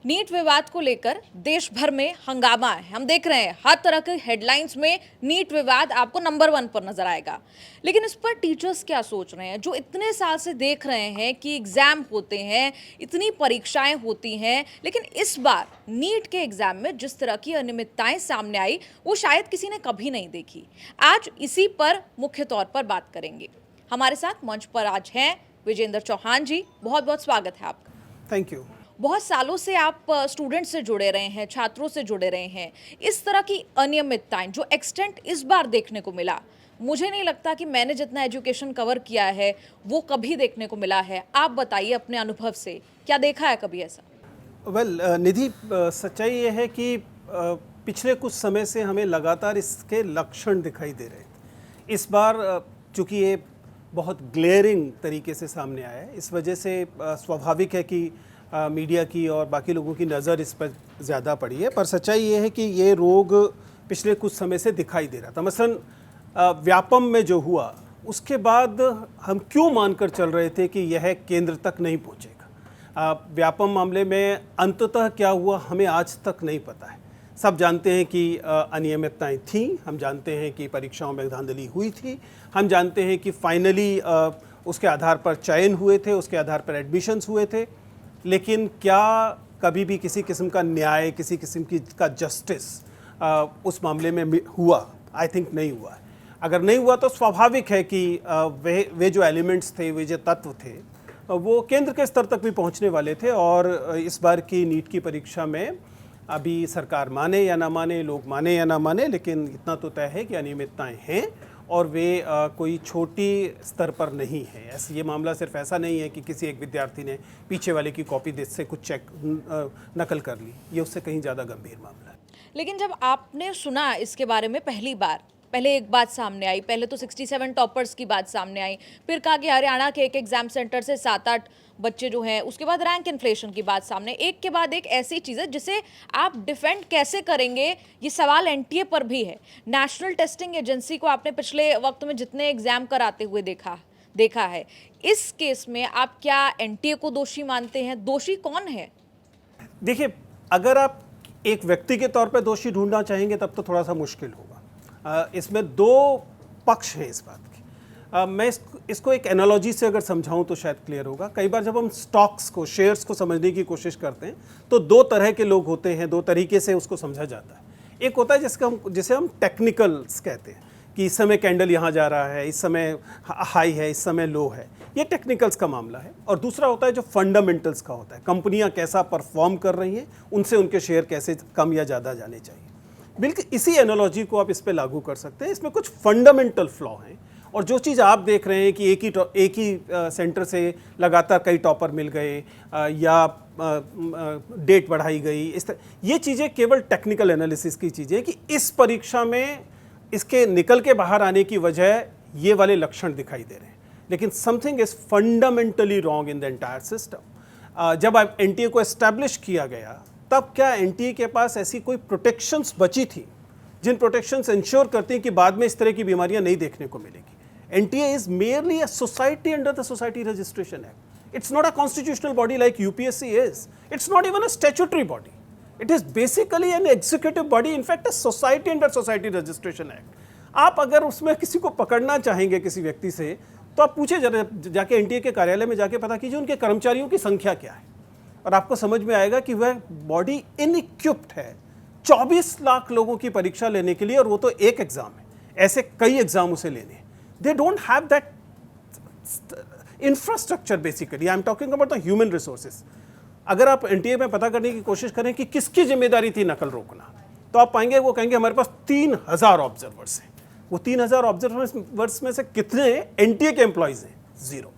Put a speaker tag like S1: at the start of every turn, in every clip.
S1: NEET विवाद को लेकर देश भर में हंगामा है। हम देख रहे हैं हर तरह के हेडलाइंस में नीट विवाद आपको नंबर 1 पर नजर आएगा। लेकिन इस पर टीचर्स क्या सोच रहे हैं, जो इतने साल से देख रहे हैं कि एग्जाम होते हैं, इतनी परीक्षाएं होती हैं, लेकिन इस बार नीट के एग्जाम में जिस तरह की अनियमितताएं सामने आई वो शायद किसी ने कभी नहीं देखी। आज इसी पर मुख्य तौर पर बात करेंगे। हमारे साथ मंच पर आज हैं विजेंद्र चौहान जी। बहुत बहुत स्वागत है आपका।
S2: Thank you.
S1: बहुत सालों से आप स्टूडेंट से जुड़े रहे हैं, छात्रों से जुड़े रहे हैं। इस तरह की अनियमितताएं जो एक्सटेंट इस बार देखने को मिला, मुझे नहीं लगता कि मैंने जितना एजुकेशन कवर किया है वो कभी देखने को मिला है। आप बताइए अपने अनुभव से, क्या देखा है कभी ऐसा?
S2: निधि, सच्चाई ये है कि पिछले कुछ समय से हमें लगातार इसके लक्षण दिखाई दे रहे थे। इस बार चूंकि ये बहुत ग्लेयरिंग तरीके से सामने आया है, इस वजह से स्वाभाविक है कि मीडिया की और बाकी लोगों की नज़र इस पर ज़्यादा पड़ी है। पर सच्चाई ये है कि ये रोग पिछले कुछ समय से दिखाई दे रहा था। मसलन व्यापम में जो हुआ उसके बाद हम क्यों मानकर चल रहे थे कि यह केंद्र तक नहीं पहुंचेगा। व्यापम मामले में अंततः क्या हुआ हमें आज तक नहीं पता है। सब जानते हैं कि अनियमितताएं थीं, हम जानते हैं कि परीक्षाओं में धांधली हुई थी, हम जानते हैं कि फाइनली उसके आधार पर चयन हुए थे, उसके आधार पर एडमिशन्स हुए थे। लेकिन क्या कभी भी किसी किस्म का न्याय, किसी किस्म की का जस्टिस उस मामले में हुआ? आई थिंक नहीं हुआ है। अगर नहीं हुआ तो स्वाभाविक है कि वे जो एलिमेंट्स थे, वे जो तत्व थे, वो केंद्र के स्तर तक भी पहुंचने वाले थे। और इस बार की नीट की परीक्षा में अभी सरकार माने या ना माने, लोग माने या ना माने, लेकिन इतना तो तय है कि अनियमितताएं हैं और वे कोई छोटी स्तर पर नहीं है। ऐसे ये मामला सिर्फ ऐसा नहीं है कि किसी एक विद्यार्थी ने पीछे वाले की कॉपी से कुछ नकल कर ली। ये उससे कहीं ज़्यादा गंभीर मामला है।
S1: लेकिन जब आपने सुना इसके बारे में पहली बार, पहले एक बात सामने आई, पहले तो 67 टॉपर्स की बात सामने आई, फिर कहा कि हरियाणा के एक एग्जाम सेंटर से 7-8 बच्चे जो हैं, उसके बाद रैंक इन्फ्लेशन की बात सामने, एक के बाद एक ऐसी चीज़ है जिसे आप डिफेंड कैसे करेंगे, ये सवाल एनटीए पर भी है। नेशनल टेस्टिंग एजेंसी को आपने पिछले वक्त में जितने एग्जाम कराते हुए देखा है, इस केस में आप क्या एनटीए को दोषी मानते हैं? दोषी कौन है?
S2: देखिए, अगर आप एक व्यक्ति के तौर पे दोषी ढूंढना चाहेंगे तब तो थोड़ा सा मुश्किल होगा। इसमें दो पक्ष हैं इस बात के। मैं इसको एक एनालॉजी से अगर समझाऊं तो शायद क्लियर होगा। कई बार जब हम स्टॉक्स को, शेयर्स को समझने की कोशिश करते हैं तो दो तरह के लोग होते हैं, दो तरीके से उसको समझा जाता है। एक होता है जिसे हम टेक्निकल्स कहते हैं कि इस समय कैंडल यहाँ जा रहा है, इस समय हाई है, इस समय लो है, ये टेक्निकल्स का मामला है। और दूसरा होता है जो फंडामेंटल्स का होता है, कंपनियां कैसा परफॉर्म कर रही हैं, उनसे उनके शेयर कैसे कम या ज़्यादा जाने चाहिए। बिल्कुल इसी एनालॉजी को आप इस पे लागू कर सकते हैं। इसमें कुछ फंडामेंटल फ्लॉ हैं और जो चीज़ आप देख रहे हैं कि एक ही सेंटर से लगातार कई टॉपर मिल गए या डेट बढ़ाई गई, इस तरह ये चीज़ें केवल टेक्निकल एनालिसिस की चीज़ें हैं कि इस परीक्षा में इसके निकल के बाहर आने की वजह ये वाले लक्षण दिखाई दे रहे हैं। लेकिन something is fundamentally wrong in the entire system. जब एनटीए को एस्टैब्लिश किया गया तब क्या एनटीए के पास ऐसी कोई प्रोटेक्शंस बची थी जिन प्रोटेक्शंस इंश्योर करती हैं कि बाद में इस तरह की बीमारियां नहीं देखने को मिलेगी? NTA is merely a society under the society registration act. It's not a constitutional body like UPSC is. It's not even a statutory body. It is basically an executive body, in fact a society under society registration act. आप अगर उसमें किसी को पकड़ना चाहेंगे किसी व्यक्ति से तो आप पूछे जाके एनटीए के कार्यालय में जाके पता कीजिए उनके कर्मचारियों की संख्या क्या है और आपको समझ में आएगा कि वह बॉडी इनइक्विप्ड है 24 लाख लोगों की परीक्षा लेने के लिए। और वो तो एक एग्जाम है, ऐसे कई एग्जाम उसे लेने हैं। They don't have that infrastructure. Basically I am talking about the human resources. अगर आप एनटीए में पता करने की कोशिश करें कि किसकी जिम्मेदारी थी नकल रोकना, तो आप पाएंगे वो कहेंगे हमारे पास 3000 ऑब्जर्वर्स हैं। वो 3000 ऑब्जर्वर्स में से कितने एनटीए के एम्प्लॉयज हैं? 0।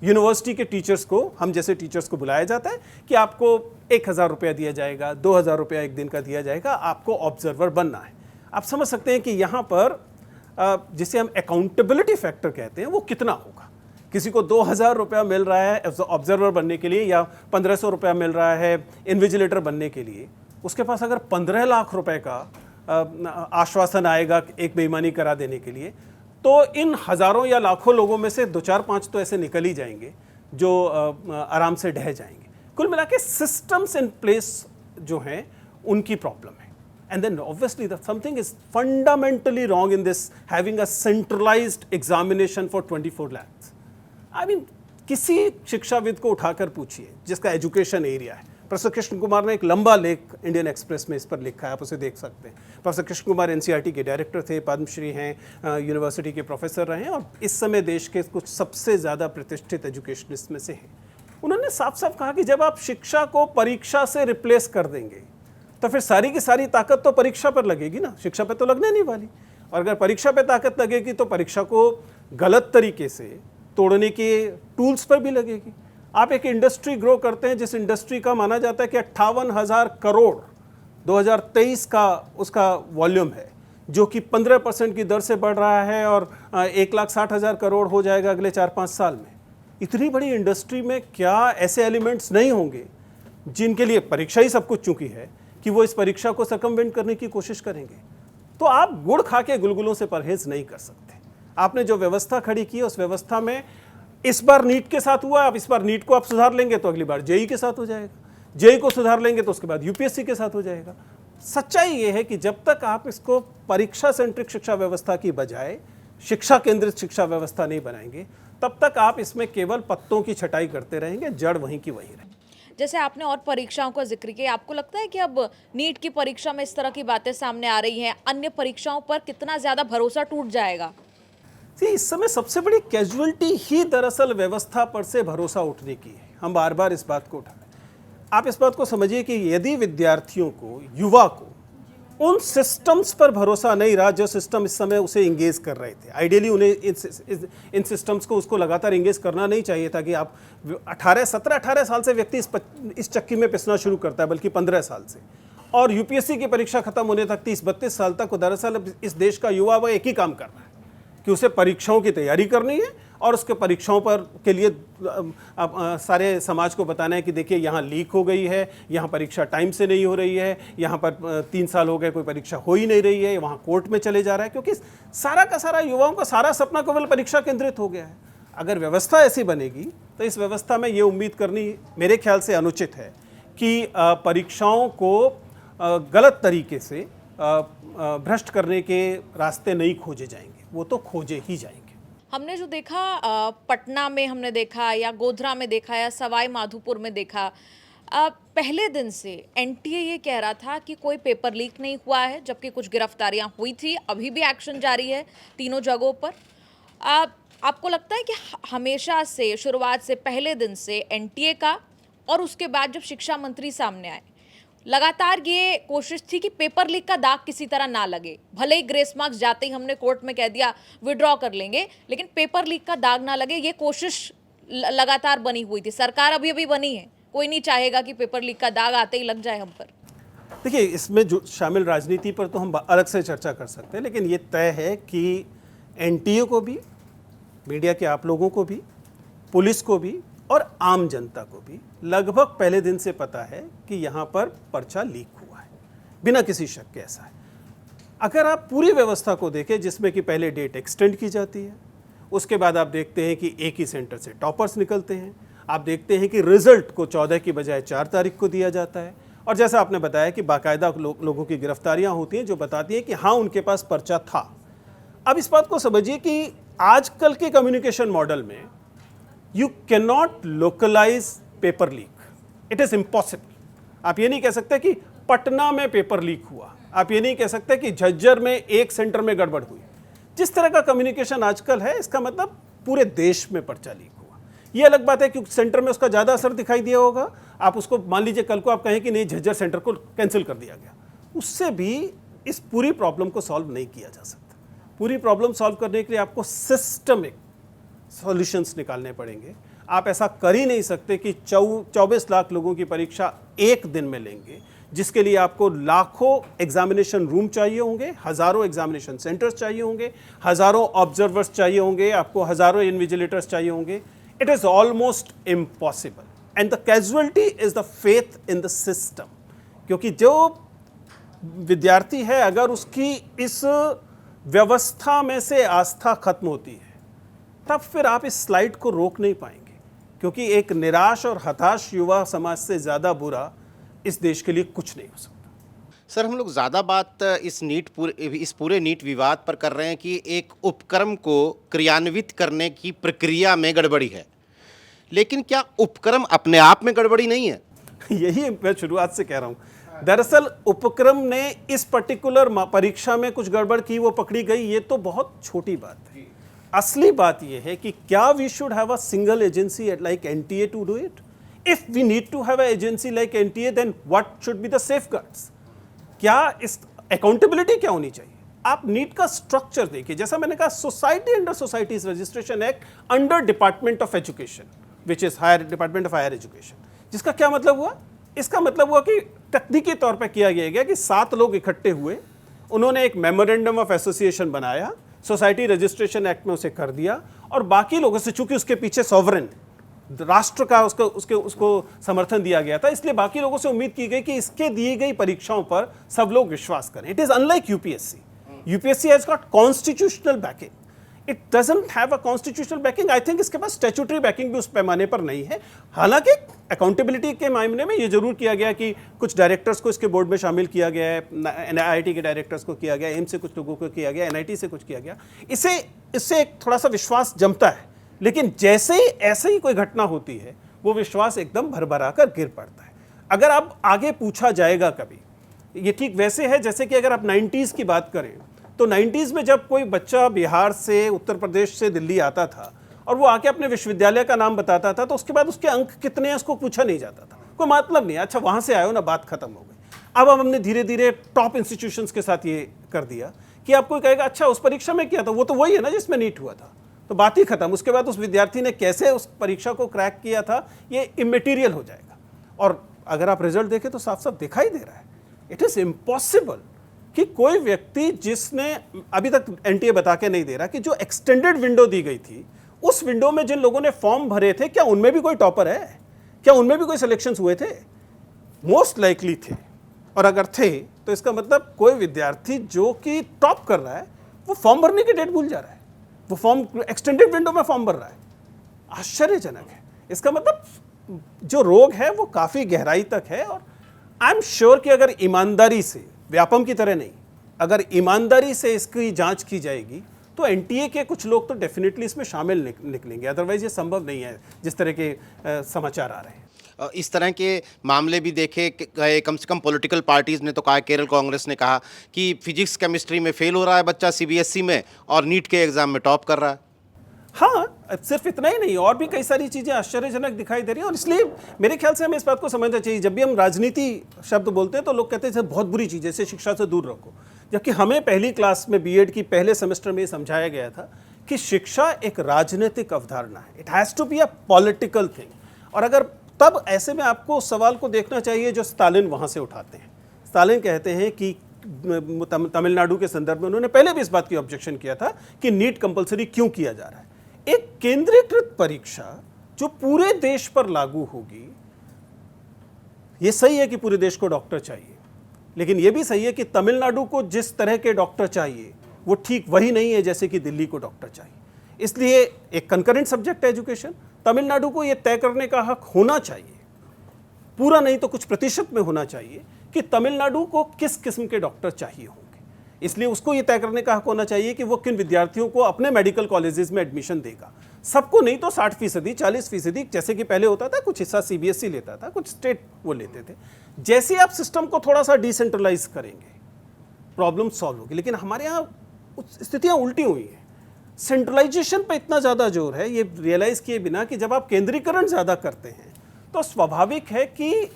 S2: यूनिवर्सिटी के टीचर्स को, हम जैसे टीचर्स को बुलाया जाता है कि आपको 1000 रुपया दिया जाएगा, 2000 रुपया एक दिन का दिया जाएगा, आपको ऑब्जर्वर बनना है। आप समझ सकते हैं कि यहाँ पर जिसे हम अकाउंटेबिलिटी फैक्टर कहते हैं वो कितना होगा। किसी को 2000 रुपया मिल रहा है ऑब्जर्वर बनने के लिए या 1500 रुपया मिल रहा है इन्विजिलेटर बनने के लिए, उसके पास अगर 15 लाख रुपए का आश्वासन आएगा एक बेईमानी करा देने के लिए, तो इन हज़ारों या लाखों लोगों में से 2-4-5 तो ऐसे निकल ही जाएंगे जो आराम से ढह जाएंगे। कुल मिला के सिस्टम्स इन प्लेस जो हैं उनकी प्रॉब्लम है. And then obviously something is fundamentally wrong in this having a centralized examination for 24 lakhs. I mean, किसी शिक्षाविद को उठाकर पूछिए जिसका एजुकेशन एरिया है. प्रोफेसर कृष्ण कुमार ने एक लंबा लेख इंडियन एक्सप्रेस में इस पर लिखा है, आप उसे देख सकते हैं. प्रोफेसर कृष्ण कुमार एनसीईआरटी के डायरेक्टर थे, पद्मश्री हैं, यूनिवर्सिटी के प्रोफेसर रहे हैं और इस समय देश के कुछ सबसे ज़्यादा प्रतिष्ठित एजुकेशनिस्ट में से हैं. उन्होंने साफ साफ कहा कि जब आप शिक्षा को परीक्षा से रिप्लेस कर देंगे तो फिर सारी की सारी ताकत तो परीक्षा पर लगेगी ना, शिक्षा पे तो लगने नहीं वाली. और अगर परीक्षा पे ताकत लगेगी तो परीक्षा को गलत तरीके से तोड़ने के टूल्स पर भी लगेगी. आप एक इंडस्ट्री ग्रो करते हैं जिस इंडस्ट्री का माना जाता है कि 58,000 करोड़ 2023 का उसका वॉल्यूम है, जो कि 15% की दर से बढ़ रहा है और 1,60,000 करोड़ हो जाएगा अगले 4-5 साल में. इतनी बड़ी इंडस्ट्री में क्या ऐसे एलिमेंट्स नहीं होंगे जिनके लिए परीक्षा ही सब कुछ चूंकि है कि वो इस परीक्षा को सर्कमवेंट करने की कोशिश करेंगे? तो आप गुड़ खा के गुलगुलों से परहेज नहीं कर सकते. आपने जो व्यवस्था खड़ी की है उस व्यवस्था में इस बार नीट के साथ हुआ, अब इस बार नीट को आप सुधार लेंगे तो अगली बार जेई के साथ हो जाएगा, जेई को सुधार लेंगे तो उसके बाद यूपीएससी के साथ हो जाएगा. सच्चाई ये है कि जब तक आप इसको परीक्षा सेंट्रिक शिक्षा व्यवस्था की बजाय शिक्षा केंद्रित शिक्षा व्यवस्था नहीं बनाएंगे तब तक आप इसमें केवल पत्तों की छटाई करते रहेंगे, जड़ वहीं की वहीं रहेगी.
S1: जैसे आपने और परीक्षाओं का जिक्र किया, आपको लगता है कि अब नीट की परीक्षा में इस तरह की बातें सामने आ रही हैं, अन्य परीक्षाओं पर कितना ज़्यादा भरोसा टूट जाएगा?
S2: इस समय सबसे बड़ी कैजुअलिटी ही दरअसल व्यवस्था पर से भरोसा उठने की है. हम बार बार इस बात को उठा रहे हैं. आप इस बात को समझिए कि यदि विद्यार्थियों को, युवा को उन सिस्टम्स पर भरोसा नहीं रहा जो सिस्टम इस समय उसे इंगेज कर रहे थे, आइडियली उन्हें इन सिस्टम्स को उसको लगातार इंगेज करना नहीं चाहिए था कि आप 17-18 साल से व्यक्ति इस चक्की में पिसना शुरू करता है, बल्कि 15 साल से. और यूपीएससी की परीक्षा खत्म होने तक 30-32 साल तक दरअसल इस देश का युवा वह एक ही काम कर रहा है कि उसे परीक्षाओं की तैयारी करनी है और उसके परीक्षाओं पर के लिए सारे समाज को बताना है कि देखिए यहाँ लीक हो गई है, यहाँ परीक्षा टाइम से नहीं हो रही है, यहाँ पर 3 साल हो गए कोई परीक्षा हो ही नहीं रही है, वहाँ कोर्ट में चले जा रहा है, क्योंकि सारा का सारा युवाओं का सारा सपना केवल परीक्षा केंद्रित हो गया है. अगर व्यवस्था ऐसी बनेगी तो इस व्यवस्था में ये उम्मीद करनी मेरे ख्याल से अनुचित है कि परीक्षाओं को गलत तरीके से भ्रष्ट करने के रास्ते नहीं खोजे जाएंगे, वो तो खोजे ही जाएंगे.
S1: हमने जो देखा पटना में हमने देखा या गोधरा में देखा या सवाई माधोपुर में देखा, पहले दिन से एनटीए ये कह रहा था कि कोई पेपर लीक नहीं हुआ है, जबकि कुछ गिरफ्तारियां हुई थी, अभी भी एक्शन जारी है तीनों जगहों पर. आपको लगता है कि हमेशा से शुरुआत से पहले दिन से एनटीए का और उसके बाद जब शिक्षा मंत्री सामने आए लगातार ये कोशिश थी कि पेपर लीक का दाग किसी तरह ना लगे, भले ही ग्रेस मार्क्स जाते ही हमने कोर्ट में कह दिया विड्रॉ कर लेंगे, लेकिन पेपर लीक का दाग ना लगे, ये कोशिश लगातार बनी हुई थी. सरकार अभी अभी बनी है, कोई नहीं चाहेगा कि पेपर लीक का दाग आते ही लग जाए हम पर.
S2: देखिए, इसमें जो शामिल राजनीति पर तो हम अलग से चर्चा कर सकते हैं, लेकिन ये तय है कि एनटीए को भी, मीडिया के आप लोगों को भी, पुलिस को भी और आम जनता को भी लगभग पहले दिन से पता है कि यहाँ पर पर्चा लीक हुआ है, बिना किसी शक के ऐसा है. अगर आप पूरी व्यवस्था को देखें जिसमें कि पहले डेट एक्सटेंड की जाती है, उसके बाद आप देखते हैं कि एक ही सेंटर से टॉपर्स निकलते हैं, आप देखते हैं कि रिजल्ट को 14 की बजाय 4 तारीख को दिया जाता है, और जैसा आपने बताया कि बाकायदा लोगों की गिरफ्तारियाँ होती हैं जो बताती हैं कि हाँ उनके पास पर्चा था. अब इस बात को समझिए कि आजकल के कम्युनिकेशन मॉडल में you can not localise paper leak, it is impossible. आप ये नहीं कह सकते कि पटना में पेपर लीक हुआ, आप ये नहीं कह सकते कि झज्जर में एक सेंटर में गड़बड़ हुई. जिस तरह का कम्युनिकेशन आजकल है, इसका मतलब पूरे देश में पर्चा लीक हुआ. ये अलग बात है कि सेंटर में उसका ज़्यादा असर दिखाई दिया होगा, आप उसको मान लीजिए कल को आप कहें कि नहीं झज्जर सेंटर को कैंसिल कर दिया गया, उससे भी इस पूरी प्रॉब्लम को सॉल्व नहीं किया जा सकता. पूरी प्रॉब्लम सॉल्व करने के लिए आपको सिस्टमिक सॉल्यूशंस निकालने पड़ेंगे. आप ऐसा कर ही नहीं सकते कि 24 लाख लोगों की परीक्षा एक दिन में लेंगे, जिसके लिए आपको लाखों एग्जामिनेशन रूम चाहिए होंगे, हज़ारों एग्जामिनेशन सेंटर्स चाहिए होंगे, हज़ारों ऑब्जर्वर्स चाहिए होंगे, आपको हज़ारों इन्विजिलेटर्स चाहिए होंगे. It is almost impossible and the casualty is the faith in the system. क्योंकि जो विद्यार्थी है, अगर उसकी इस व्यवस्था में से आस्था खत्म होती है, तब फिर आप इस स्लाइड को रोक नहीं पाएंगे. क्योंकि एक निराश और हताश युवा समाज से ज़्यादा बुरा इस देश के लिए कुछ नहीं हो सकता।
S3: सर, हम लोग ज़्यादा बात इस पूरे नीट विवाद पर कर रहे हैं कि एक उपक्रम को क्रियान्वित करने की प्रक्रिया में गड़बड़ी है, लेकिन क्या उपक्रम अपने आप में गड़बड़ी नहीं है?
S2: यही मैं शुरुआत से कह रहा हूं। दरअसल उपक्रम ने इस पर्टिकुलर परीक्षा में कुछ गड़बड़ की, वो पकड़ी गई, ये तो बहुत छोटी बात है। असली बात ये है कि क्या we should have a single agency like NTA to do it? If we need to have a agency like NTA, then what should be the safeguards? क्या इस अकाउंटेबिलिटी क्या होनी चाहिए? आप नीट का स्ट्रक्चर देखिए, जैसा मैंने कहा, society under societies registration act under department of education, which is higher department of higher education. जिसका क्या मतलब हुआ? इसका मतलब हुआ कि तकनीकी तौर पर किया गया कि 7 लोग इकट्ठे हुए, उन्होंने एक मेमोरेंडम ऑफ एसोसिएशन बनाया, सोसाइटी रजिस्ट्रेशन एक्ट में उसे कर दिया, और बाकी लोगों से, चूंकि उसके पीछे सॉवरेन राष्ट्र का उसको समर्थन दिया गया था, इसलिए बाकी लोगों से उम्मीद की गई कि इसके दी गई परीक्षाओं पर सब लोग विश्वास करें। It is unlike UPSC. UPSC has got constitutional banking, it doesn't have a constitutional banking. I think इसके पास स्टैट्यूटरी बैकिंग भी उस पैमाने पर नहीं है। हालांकि अकाउंटेबिलिटी के मामले में ये जरूर किया गया कि कुछ डायरेक्टर्स को इसके बोर्ड में शामिल किया गया है, एनआईटी के डायरेक्टर्स को किया गया, एम्स से कुछ लोगों को किया गया, एनआईटी से कुछ किया गया। इससे एक थोड़ा सा विश्वास जमता है, लेकिन जैसे ही ऐसे ही कोई घटना होती है, वो विश्वास एकदम भरभरा कर गिर पड़ता है। अगर आप आगे पूछा जाएगा कभी, ये ठीक वैसे है जैसे कि अगर आप 90s की बात करें, तो 90s में जब कोई बच्चा बिहार से, उत्तर प्रदेश से दिल्ली आता था और वो आके अपने विश्वविद्यालय का नाम बताता था, तो उसके बाद उसके अंक कितने हैं उसको पूछा नहीं जाता था, कोई मतलब नहीं, अच्छा वहाँ से आए हो ना, बात खत्म हो गई। अब हमने धीरे धीरे टॉप इंस्टीट्यूशंस के साथ ये कर दिया कि आपको कहेगा अच्छा उस परीक्षा में किया था, वो तो वही है ना जिसमें नीट हुआ था, तो बात ही खत्म। उसके बाद उस विद्यार्थी ने कैसे उस परीक्षा को क्रैक किया था, ये इमेटीरियल हो जाएगा। और अगर आप रिजल्ट देखें तो साफ साफ दिखाई दे रहा है, इट इज़ इम्पॉसिबल कि कोई व्यक्ति जिसने, अभी तक एनटीए बता के नहीं दे रहा कि जो एक्सटेंडेड विंडो दी गई थी, उस विंडो में जिन लोगों ने फॉर्म भरे थे, क्या उनमें भी कोई टॉपर है? क्या उनमें भी कोई सिलेक्शंस हुए थे? मोस्ट लाइकली थे। और अगर थे तो इसका मतलब कोई विद्यार्थी जो कि टॉप कर रहा है, वो फॉर्म भरने की डेट भूल जा रहा है, वो फॉर्म एक्सटेंडेड विंडो में फॉर्म भर रहा है। आश्चर्यजनक है। इसका मतलब जो रोग है वो काफ़ी गहराई तक है। और आई एम श्योर कि अगर ईमानदारी से, व्यापम की तरह नहीं, अगर ईमानदारी से इसकी जांच की जाएगी, तो एनटीए के कुछ लोग तो डेफिनेटली इसमें शामिल निकलेंगे। अदरवाइज ये संभव नहीं है जिस तरह के समाचार आ रहे हैं।
S3: इस तरह के मामले भी देखे गए, कम से कम पॉलिटिकल पार्टीज़ ने तो कहा, केरल कांग्रेस ने कहा कि फिजिक्स केमिस्ट्री में फेल हो रहा है बच्चा सीबीएसई में और नीट के एग्ज़ाम में टॉप कर रहा है।
S2: हाँ, सिर्फ इतना ही नहीं, और भी कई सारी चीज़ें आश्चर्यजनक दिखाई दे रही हैं। और इसलिए मेरे ख्याल से हमें इस बात को समझना चाहिए, जब भी हम राजनीति शब्द बोलते हैं तो लोग कहते हैं बहुत बुरी चीज़ है, इसे शिक्षा से दूर रखो। जबकि हमें पहली क्लास में बीएड की पहले सेमेस्टर में ये समझाया गया था कि शिक्षा एक राजनीतिक अवधारणा है, it has to be a political thing. और अगर तब ऐसे में आपको उस सवाल को देखना चाहिए जो स्टालिन वहाँ से उठाते हैं। स्टालिन कहते हैं कि तमिलनाडु के संदर्भ में उन्होंने पहले भी इस बात की ऑब्जेक्शन किया था कि नीट कंपलसरी क्यों किया जा रहा है। एक केंद्रीकृत परीक्षा जो पूरे देश पर लागू होगी, ये सही है कि पूरे देश को डॉक्टर चाहिए, लेकिन ये भी सही है कि तमिलनाडु को जिस तरह के डॉक्टर चाहिए वो ठीक वही नहीं है जैसे कि दिल्ली को डॉक्टर चाहिए। इसलिए एक कंकरेंट सब्जेक्ट है एजुकेशन। तमिलनाडु को ये तय करने का हक होना चाहिए, पूरा नहीं तो कुछ प्रतिशत में होना चाहिए, कि तमिलनाडु को किस किस्म के डॉक्टर चाहिए होंगे। इसलिए उसको ये तय करने का हक होना चाहिए कि वो किन विद्यार्थियों को अपने मेडिकल कॉलेजेस में एडमिशन देगा। सबको नहीं तो 60%, 40%, जैसे कि पहले होता था, कुछ हिस्सा सीबीएसई लेता था, कुछ स्टेट वो लेते थे। जैसे आप सिस्टम को थोड़ा सा डिसेंट्रलाइज करेंगे, प्रॉब्लम सॉल्व होगी। लेकिन हमारे यहाँ स्थितियाँ उल्टी हुई हैं। सेंट्रलाइजेशन पे इतना ज़्यादा जोर है, ये रियलाइज़ किए बिना कि जब आप केंद्रीकरण ज़्यादा करते हैं तो स्वाभाविक है कि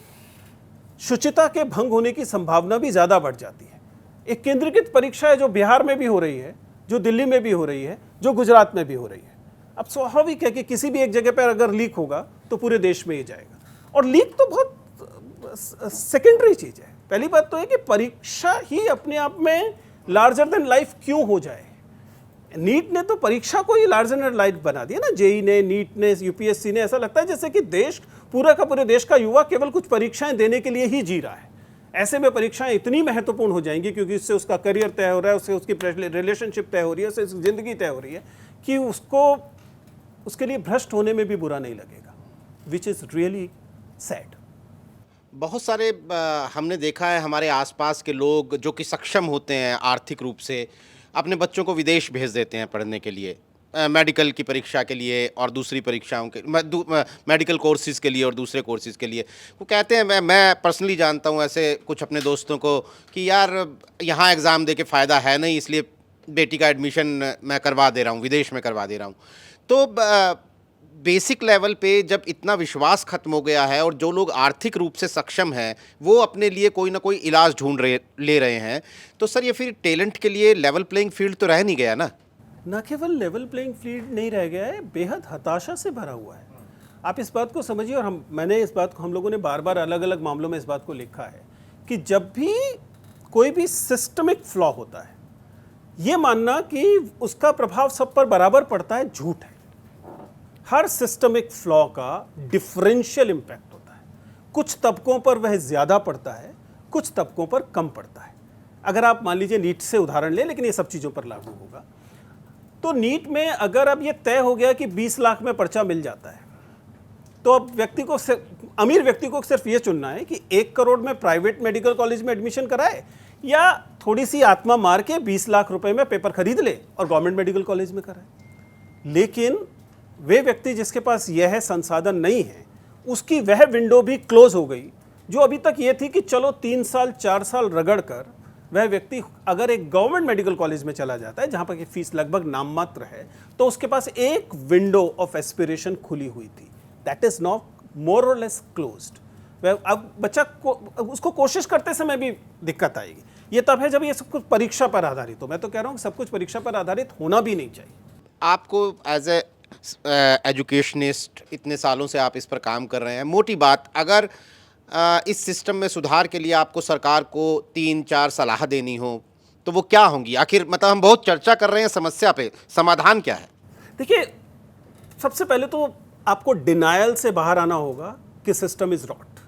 S2: शुचिता के भंग होने की संभावना भी ज़्यादा बढ़ जाती है। एक केंद्रीकृत परीक्षा है जो बिहार में भी हो रही है, जो दिल्ली में भी हो रही है, जो गुजरात में भी हो रही है। अब स्वाभाविक है कि किसी भी एक जगह पर अगर लीक होगा तो पूरे देश में ही जाएगा। और लीक तो बहुत सेकेंडरी चीज़ है। पहली बात तो है कि परीक्षा ही अपने आप में लार्जर देन लाइफ क्यों हो जाए। नीट ने तो परीक्षा को ही लार्जर देन लाइफ बना दिया ना, जेई ने, नीट ने, यूपीएससी ने। ऐसा लगता है जैसे कि देश, पूरा का पूरे देश का युवा केवल कुछ परीक्षाएं देने के लिए ही जी रहा है। ऐसे में परीक्षाएं इतनी महत्वपूर्ण हो जाएंगी, क्योंकि इससे उसका करियर तय हो रहा है, उससे उसकी रिलेशनशिप तय हो रही है, उससे ज़िंदगी तय हो रही है, कि उसको उसके लिए भ्रष्ट होने में भी बुरा नहीं लगेगा। which is really sad.
S3: बहुत सारे हमने देखा है हमारे आसपास के लोग जो कि सक्षम होते हैं आर्थिक रूप से, अपने बच्चों को विदेश भेज देते हैं पढ़ने के लिए, मेडिकल की परीक्षा के लिए और दूसरी परीक्षाओं के मेडिकल कोर्सेज के लिए और दूसरे कोर्सेज के लिए। वो कहते हैं, मैं पर्सनली जानता हूँ ऐसे कुछ अपने दोस्तों को कि यार यहाँ एग्ज़ाम दे के फ़ायदा है नहीं, इसलिए बेटी का एडमिशन मैं करवा दे रहा हूँ, विदेश में करवा दे रहा हूँ। तो बेसिक लेवल पे जब इतना विश्वास खत्म हो गया है और जो लोग आर्थिक रूप से सक्षम हैं वो अपने लिए कोई ना कोई इलाज ले रहे हैं, तो सर ये फिर टैलेंट के लिए लेवल प्लेइंग फील्ड तो रह नहीं गया ना?
S2: न केवल लेवल प्लेइंग फील्ड नहीं रह गया है, बेहद हताशा से भरा हुआ है। आप इस बात को समझिए, और मैंने इस बात को, हम लोगों ने बार बार अलग अलग मामलों में इस बात को लिखा है कि जब भी कोई भी सिस्टमिक फ्लॉ होता है, ये मानना कि उसका प्रभाव सब पर बराबर पड़ता है, झूठ है। हर सिस्टमिक फ्लॉ का डिफरेंशियल इंपैक्ट होता है। कुछ तबकों पर वह ज़्यादा पड़ता है, कुछ तबकों पर कम पड़ता है। अगर आप मान लीजिए नीट से उदाहरण लें, लेकिन ये सब चीज़ों पर लागू होगा, तो नीट में अगर अब ये तय हो गया कि 20 लाख में पर्चा मिल जाता है, तो अब व्यक्ति को, अमीर व्यक्ति को सिर्फ ये चुनना है कि 1 करोड़ में प्राइवेट मेडिकल कॉलेज में एडमिशन कराए या थोड़ी सी आत्मा मार के 20 लाख रुपए में पेपर खरीद ले और गवर्नमेंट मेडिकल कॉलेज में कराए। लेकिन वे व्यक्ति जिसके पास यह संसाधन नहीं है, उसकी वह विंडो भी क्लोज हो गई, जो अभी तक ये थी कि चलो 3 साल 4 साल रगड़ कर वह व्यक्ति अगर एक गवर्नमेंट मेडिकल कॉलेज में चला जाता है जहां पर की फीस लगभग नाममात्र है, तो उसके पास एक विंडो ऑफ एस्पिरेशन खुली हुई थी। दैट इज नाउ मोर और लेस क्लोज्ड। अब बच्चा को उसको कोशिश करते समय भी दिक्कत आएगी। ये तब है जब ये सब कुछ परीक्षा पर आधारित हो। मैं तो कह रहा हूँ सब कुछ परीक्षा पर आधारित होना भी नहीं चाहिए।
S3: आपको एज ए एजुकेशनिस्ट इतने सालों से आप इस पर काम कर रहे हैं, मोटी बात, अगर इस सिस्टम में सुधार के लिए आपको सरकार को 3-4 सलाह देनी हो तो वो क्या होंगी? आखिर मतलब हम बहुत चर्चा कर रहे हैं समस्या पे, समाधान क्या है?
S2: देखिए, सबसे पहले तो आपको डिनायल से बाहर आना होगा कि सिस्टम इज रॉट।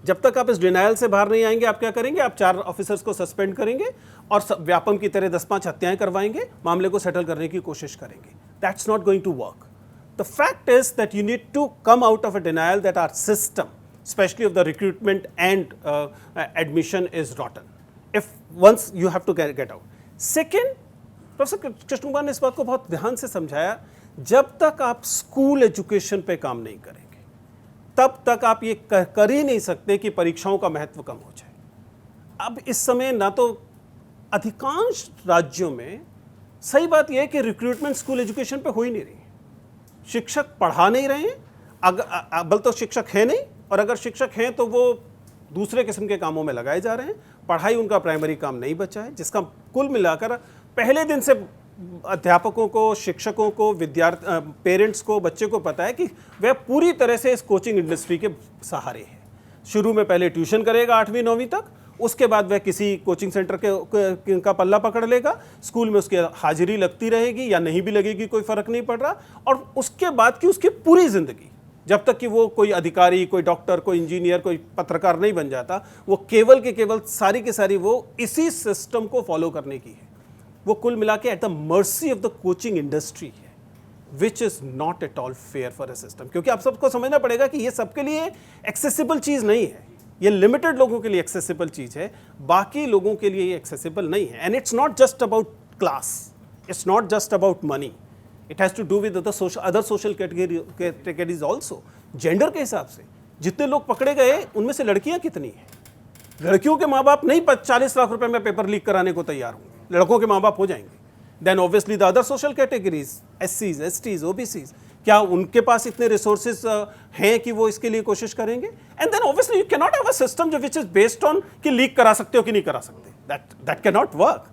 S2: जब तक आप इस डिनायल से बाहर नहीं आएंगे, आप क्या करेंगे? आप 4 ऑफिसर्स को सस्पेंड करेंगे और व्यापम की तरह 10-5 हत्याएं करवाएंगे, मामले को सेटल करने की कोशिश करेंगे। That's not going to work. The fact is that you need to come out of a denial that our system, especially of the recruitment and admission, is rotten. If once you have to get out. Second, professor Krishna Kumar ने इस बात को बहुत ध्यान से समझाया, जब तक आप स्कूल एजुकेशन पे काम नहीं करेंगे, तब तक आप ये कर ही नहीं सकते कि परीक्षाओं का महत्व कम हो जाए। अब इस समय ना तो अधिकांश राज्यों में सही बात यह है कि रिक्रूटमेंट स्कूल एजुकेशन पे हो ही नहीं रही है। शिक्षक पढ़ा नहीं रहे हैं, अव्वल तो शिक्षक है नहीं, और अगर शिक्षक हैं तो वो दूसरे किस्म के कामों में लगाए जा रहे हैं। पढ़ाई उनका प्राइमरी काम नहीं बचा है, जिसका कुल मिलाकर पहले दिन से अध्यापकों को, शिक्षकों को, पेरेंट्स को, बच्चे को पता है कि वह पूरी तरह से इस कोचिंग इंडस्ट्री के सहारे है। शुरू में पहले ट्यूशन करेगा 8वीं 9वीं तक, उसके बाद वह किसी कोचिंग सेंटर का पल्ला पकड़ लेगा, स्कूल में उसकी हाजिरी लगती रहेगी या नहीं भी लगेगी, कोई फर्क नहीं पड़ रहा। और उसके बाद की उसकी पूरी जिंदगी, जब तक कि वो कोई अधिकारी, कोई डॉक्टर, कोई इंजीनियर, कोई पत्रकार नहीं बन जाता, वो केवल के केवल सारी की सारी वो इसी सिस्टम को फॉलो करने की है। वो कुल मिला के at the mercy of the coaching industry है, which is not at all fair for a system. क्योंकि आप सबको समझना पड़ेगा कि ये सबके लिए एक्सेसिबल चीज़ नहीं है, ये लिमिटेड लोगों के लिए एक्सेसिबल चीज़ है, बाकी लोगों के लिए ये एक्सेसिबल नहीं है। And it's not just about class, it's not just about money, it has to do with other social categories also. Gender के हिसाब से जितने लोग पकड़े गए, उनमें से लड़कियां कितनी हैं? लड़कियों के माँ बाप नहीं 40 लाख रुपए में पेपर लीक कराने को तैयार होंगे, लड़कों के माँ बाप हो जाएंगे। Then obviously the other social categories, SCs, STs, OBCs, क्या उनके पास इतने रिसोर्सेज हैं कि वो इसके लिए कोशिश करेंगे? And then obviously you can not have a system जो विच इज बेस्ड ऑन कि लीक करा सकते हो कि नहीं करा सकते। That can not work.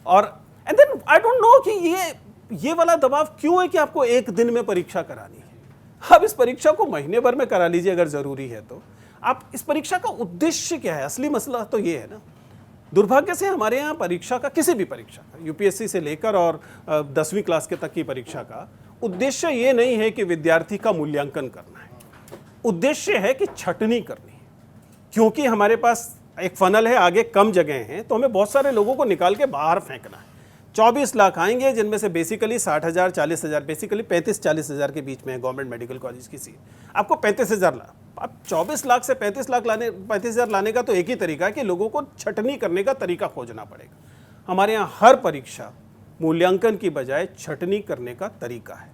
S2: और and then I don't know कि ये वाला दबाव क्यों है कि आपको एक दिन में परीक्षा करानी है। अब इस परीक्षा को महीने भर में करा लीजिए अगर जरूरी है तो। आप इस परीक्षा का उद्देश्य क्या है? असली मसला तो ये है ना। दुर्भाग्य से हमारे यहाँ परीक्षा का, किसी भी परीक्षा का, UPSC से लेकर और 10वीं क्लास के तक की परीक्षा का उद्देश्य ये नहीं है कि विद्यार्थी का मूल्यांकन करना है। उद्देश्य है कि छटनी करनी है। क्योंकि हमारे पास एक फनल है, आगे कम जगह हैं, तो हमें बहुत सारे लोगों को निकाल के बाहर फेंकना है। 24 लाख आएंगे, जिनमें से बेसिकली 60,000 40,000, बेसिकली 35-40,000 के बीच में है गवर्नमेंट मेडिकल कॉलेज की सीट। आपको 35,000 ला, अब 24 लाख से 35,000 लाने का तो एक ही तरीका है कि लोगों को छटनी करने का तरीका खोजना पड़ेगा। हमारे यहाँ हर परीक्षा मूल्यांकन की बजाय छटनी करने का तरीका है।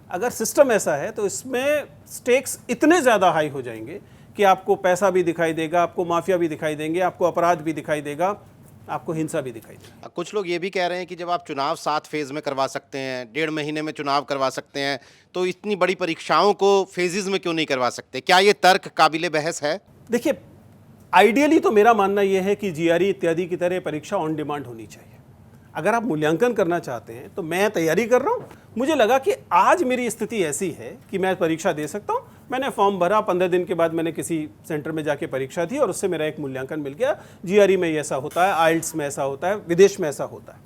S2: अगर सिस्टम ऐसा है तो इसमें स्टेक्स इतने ज़्यादा हाई हो जाएंगे कि आपको पैसा भी दिखाई देगा, आपको माफिया भी दिखाई देंगे, आपको अपराध भी दिखाई देगा, आपको हिंसा भी दिखाई देगी।
S3: कुछ लोग ये भी कह रहे हैं कि जब आप चुनाव 7 फेज़ में करवा सकते हैं, 1.5 महीने में चुनाव करवा सकते हैं, तो इतनी बड़ी परीक्षाओं को फेजेस में क्यों नहीं करवा सकते? क्या ये तर्क काबिले बहस है?
S2: देखिए, आइडियली तो मेरा मानना यह है कि जीआरई इत्यादि की तरह परीक्षा ऑन डिमांड होनी चाहिए। अगर आप मूल्यांकन करना चाहते हैं तो मैं तैयारी कर रहा हूँ, मुझे लगा कि आज मेरी स्थिति ऐसी है कि मैं परीक्षा दे सकता हूँ, मैंने फॉर्म भरा, 15 दिन के बाद मैंने किसी सेंटर में जाके परीक्षा दी और उससे मेरा एक मूल्यांकन मिल गया। जीआरई में ऐसा होता है, आइल्ट्स में ऐसा होता है, विदेश में ऐसा होता है।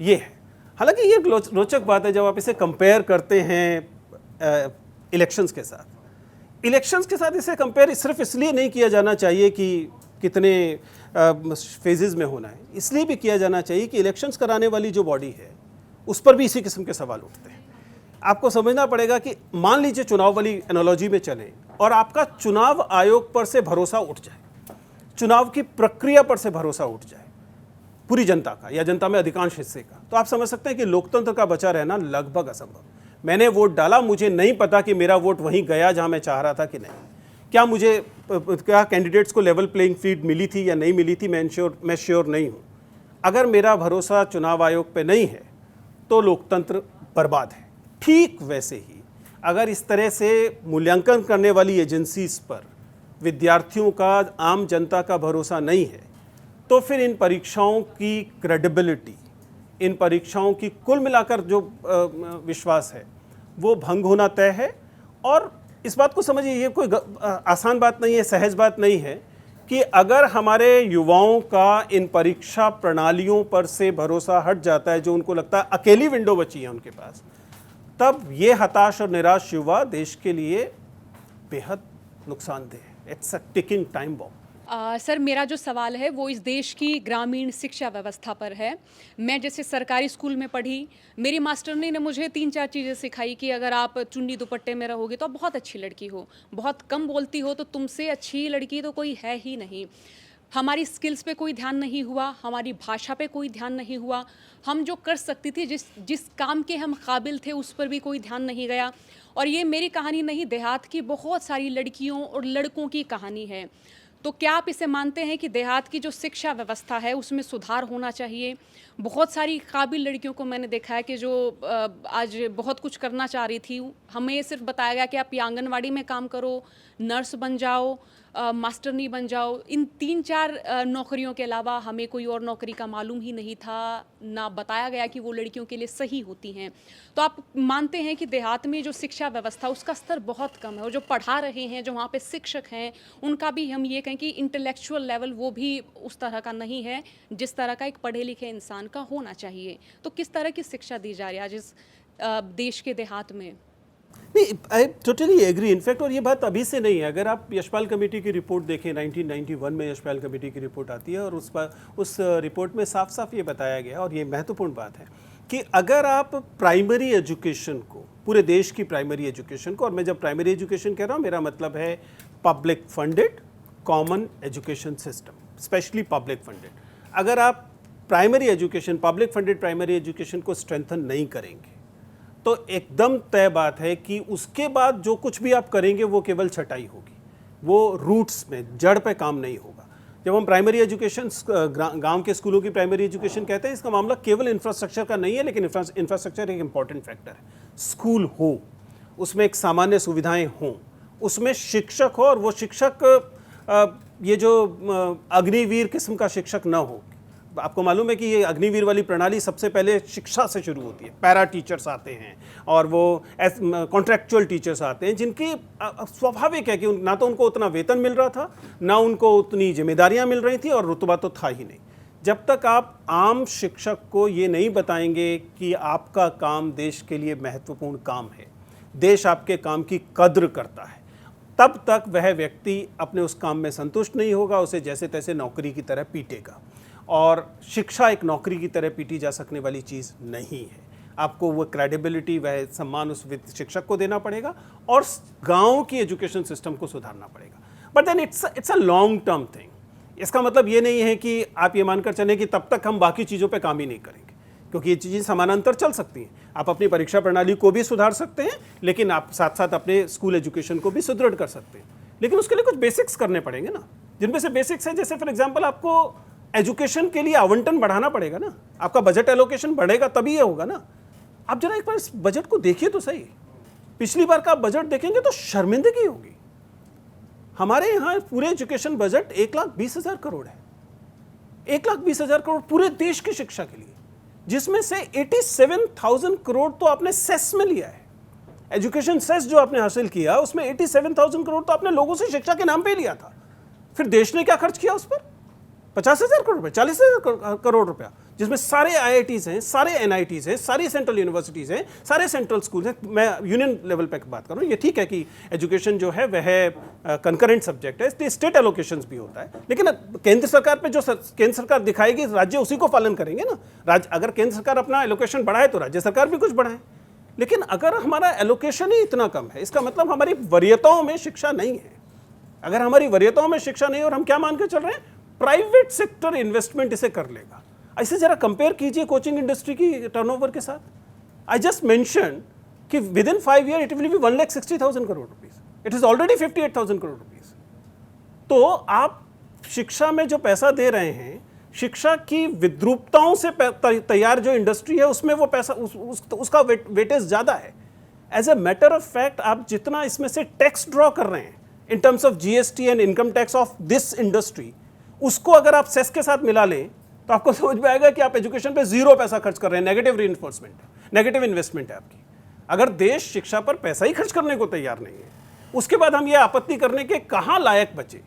S2: ये है, हालांकि ये रोचक बात है जब आप इसे कंपेयर करते हैं इलेक्शंस के साथ। इलेक्शंस के साथ इसे कंपेयर सिर्फ इसलिए नहीं किया जाना चाहिए कि कितने फेजेस में होना है, इसलिए भी किया जाना चाहिए कि इलेक्शंस कराने वाली जो बॉडी है उस पर भी इसी किस्म के सवाल उठते हैं। आपको समझना पड़ेगा कि मान लीजिए चुनाव वाली एनालॉजी में चले और आपका चुनाव आयोग पर से भरोसा उठ जाए, चुनाव की प्रक्रिया पर से भरोसा उठ जाए पूरी जनता का या जनता में अधिकांश हिस्से का, तो आप समझ सकते हैं कि लोकतंत्र का बचा रहना लगभग असंभव। मैंने वोट डाला, मुझे नहीं पता कि मेरा वोट वहीं गया जहां मैं चाह रहा था कि नहीं, क्या कैंडिडेट्स को लेवल प्लेइंग फील्ड मिली थी या नहीं मिली थी, मैं श्योर नहीं हूं। अगर मेरा भरोसा चुनाव आयोग पे नहीं है तो लोकतंत्र बर्बाद है। ठीक वैसे ही अगर इस तरह से मूल्यांकन करने वाली एजेंसीज पर विद्यार्थियों का, आम जनता का भरोसा नहीं है तो फिर इन परीक्षाओं की क्रेडिबिलिटी, इन परीक्षाओं की कुल मिलाकर जो विश्वास है वो भंग होना तय है। और इस बात को समझिए, ये कोई आसान बात नहीं है, सहज बात नहीं है कि अगर हमारे युवाओं का इन परीक्षा प्रणालियों पर से भरोसा हट जाता है, जो उनको लगता है अकेली विंडो बची है उनके पास, तब ये हताश और निराश युवा देश के लिए बेहद नुकसानदेह है। It's a ticking time bomb.
S4: Sir, मेरा जो सवाल है वो इस देश की ग्रामीण शिक्षा व्यवस्था पर है। मैं जैसे सरकारी स्कूल में पढ़ी, मेरी मास्टरनी ने मुझे 3-4 चीज़ें सिखाई कि अगर आप चुन्नी दुपट्टे में रहोगे तो आप बहुत अच्छी लड़की हो, बहुत कम बोलती हो तो तुमसे अच्छी लड़की तो कोई है ही नहीं। हमारी स्किल्स पे कोई ध्यान नहीं हुआ, हमारी भाषा पे कोई ध्यान नहीं हुआ, हम जो कर सकती थी, जिस काम के हम काबिल थे उस पर भी कोई ध्यान नहीं गया। और ये मेरी कहानी नहीं, देहात की बहुत सारी लड़कियों और लड़कों की कहानी है। तो क्या आप इसे मानते हैं कि देहात की जो शिक्षा व्यवस्था है उसमें सुधार होना चाहिए? बहुत सारी काबिल लड़कियों को मैंने देखा है कि जो आज बहुत कुछ करना चाह रही थी, हमें सिर्फ बताया गया कि आप ये आंगनवाड़ी में काम करो, नर्स बन जाओ, मास्टरनी बन जाओ। इन 3-4 नौकरियों के अलावा हमें कोई और नौकरी का मालूम ही नहीं था, ना बताया गया कि वो लड़कियों के लिए सही होती हैं। तो आप मानते हैं कि देहात में जो शिक्षा व्यवस्था उसका स्तर बहुत कम है, और जो पढ़ा रहे हैं, जो वहाँ पे शिक्षक हैं, उनका भी हम ये कहें कि इंटेलेक्चुअल लेवल वो भी उस तरह का नहीं है जिस तरह का एक पढ़े लिखे इंसान का होना चाहिए। तो किस तरह की शिक्षा दी जा रही है आज इस देश के देहात में?
S2: नहीं, आई टोटली एग्री इनफैक्ट, और ये बात अभी से नहीं है। अगर आप यशपाल कमेटी की रिपोर्ट देखें, 1991 में यशपाल कमेटी की रिपोर्ट आती है और उस रिपोर्ट में साफ साफ ये बताया गया, और ये महत्वपूर्ण बात है कि अगर आप प्राइमरी एजुकेशन को, पूरे देश की प्राइमरी एजुकेशन को, और मैं जब प्राइमरी एजुकेशन कह रहा हूँ मेरा मतलब है public funded common education system, specially public funded, अगर आप primary education, public funded primary education को स्ट्रेंथन नहीं करेंगे तो एकदम तय बात है कि उसके बाद जो कुछ भी आप करेंगे वो केवल छटाई होगी, वो रूट्स में, जड़ पे काम नहीं होगा। जब हम प्राइमरी एजुकेशन, गांव के स्कूलों की प्राइमरी एजुकेशन कहते हैं, इसका मामला केवल इंफ्रास्ट्रक्चर का नहीं है, लेकिन इंफ्रास्ट्रक्चर एक इंपॉर्टेंट फैक्टर है। स्कूल हो, उसमें एक सामान्य सुविधाएं हों, उसमें शिक्षक हो, और वो शिक्षक ये जो अग्निवीर किस्म का शिक्षक ना हो। आपको मालूम है कि ये अग्निवीर वाली प्रणाली सबसे पहले शिक्षा से शुरू होती है। पैरा टीचर्स आते हैं और वो कॉन्ट्रैक्चुअल टीचर्स आते हैं, जिनकी स्वाभाविक है कि ना तो उनको उतना वेतन मिल रहा था, ना उनको उतनी जिम्मेदारियां मिल रही थी, और रुतबा तो था ही नहीं। जब तक आप आम शिक्षक को ये नहीं बताएंगे कि आपका काम देश के लिए महत्वपूर्ण काम है, देश आपके काम की कद्र करता है, तब तक वह व्यक्ति अपने उस काम में संतुष्ट नहीं होगा, उसे जैसे तैसे नौकरी की तरह पीटेगा। और शिक्षा एक नौकरी की तरह पीटी जा सकने वाली चीज़ नहीं है। आपको वो क्रेडिबिलिटी, वह सम्मान उस शिक्षक को देना पड़ेगा और गांव की एजुकेशन सिस्टम को सुधारना पड़ेगा। But then it's a long term thing. इसका मतलब ये नहीं है कि आप ये मानकर चलें कि तब तक हम बाकी चीज़ों पे काम ही नहीं करेंगे, क्योंकि ये चीज़ें समानांतर चल सकती हैं। आप अपनी परीक्षा प्रणाली को भी सुधार सकते हैं, लेकिन आप साथ साथ अपने स्कूल एजुकेशन को भी सुदृढ़ कर सकते हैं। लेकिन उसके लिए कुछ बेसिक्स करने पड़ेंगे ना, जिनमें से बेसिक्स है जैसे फॉर एग्जांपल आपको एजुकेशन के लिए आवंटन बढ़ाना पड़ेगा ना। आपका बजट एलोकेशन बढ़ेगा तभी ये होगा ना। आप जरा एक बार इस बजट को देखिए तो सही। पिछली बार का आप बजट देखेंगे तो शर्मिंदगी होगी। हमारे यहाँ पूरे एजुकेशन बजट 1,20,000 करोड़ है। 1,20,000 करोड़ पूरे देश की शिक्षा के लिए, जिसमें से 87,000 करोड़ तो आपने सेस में लिया है। एजुकेशन सेस जो आपने हासिल किया उसमें 87,000 करोड़ तो आपने लोगों से शिक्षा के नाम पे लिया था। फिर देश ने क्या खर्च किया उस पर? 50,000 करोड़ रुपए, 40,000 करोड़ रुपया, जिसमें सारे IITs हैं, सारे NITs हैं, सारी सेंट्रल यूनिवर्सिटीज़ हैं, सारे सेंट्रल स्कूल हैं। मैं यूनियन लेवल पे बात कर रहा हूँ। ये ठीक है कि एजुकेशन जो है वह कंकरेंट सब्जेक्ट है, स्टेट एलोकेशंस भी होता है, लेकिन केंद्र सरकार पे जो केंद्र सरकार दिखाएगी राज्य उसी को पालन करेंगे ना। अगर केंद्र सरकार अपना एलोकेशन बढ़ाए तो राज्य सरकार भी कुछ बढ़ाए। लेकिन अगर हमारा एलोकेशन ही इतना कम है, इसका मतलब हमारी वरीयताओं में शिक्षा नहीं है। अगर हमारी वरीयताओं में शिक्षा नहीं है और हम क्या मान के चल रहे हैं, प्राइवेट सेक्टर इन्वेस्टमेंट इसे कर लेगा। ऐसे जरा कंपेयर कीजिए कोचिंग इंडस्ट्री की टर्नओवर के साथ। आई जस्ट मेंशन कि with in 5 year it will be 1,60,000 crore rupees. It is already 58,000 crore rupees. तो आप शिक्षा में जो पैसा दे रहे हैं, शिक्षा की विद्रूपताओं से तैयार जो इंडस्ट्री है उसमें वो पैसा उसका वेटेज ज़्यादा है। As a matter of fact आप जितना इसमें से टैक्स ड्रॉ कर रहे हैं in terms of GST and income tax of this industry, उसको अगर आप सेस के साथ मिला लें तो आपको समझ में आएगा कि आप एजुकेशन पे 0 पैसा खर्च कर रहे हैं। नेगेटिव रीइंफोर्समेंट, नेगेटिव इन्वेस्टमेंट है आपकी। अगर देश शिक्षा पर पैसा ही खर्च करने को तैयार नहीं है, उसके बाद हम ये आपत्ति करने के कहाँ लायक बचे।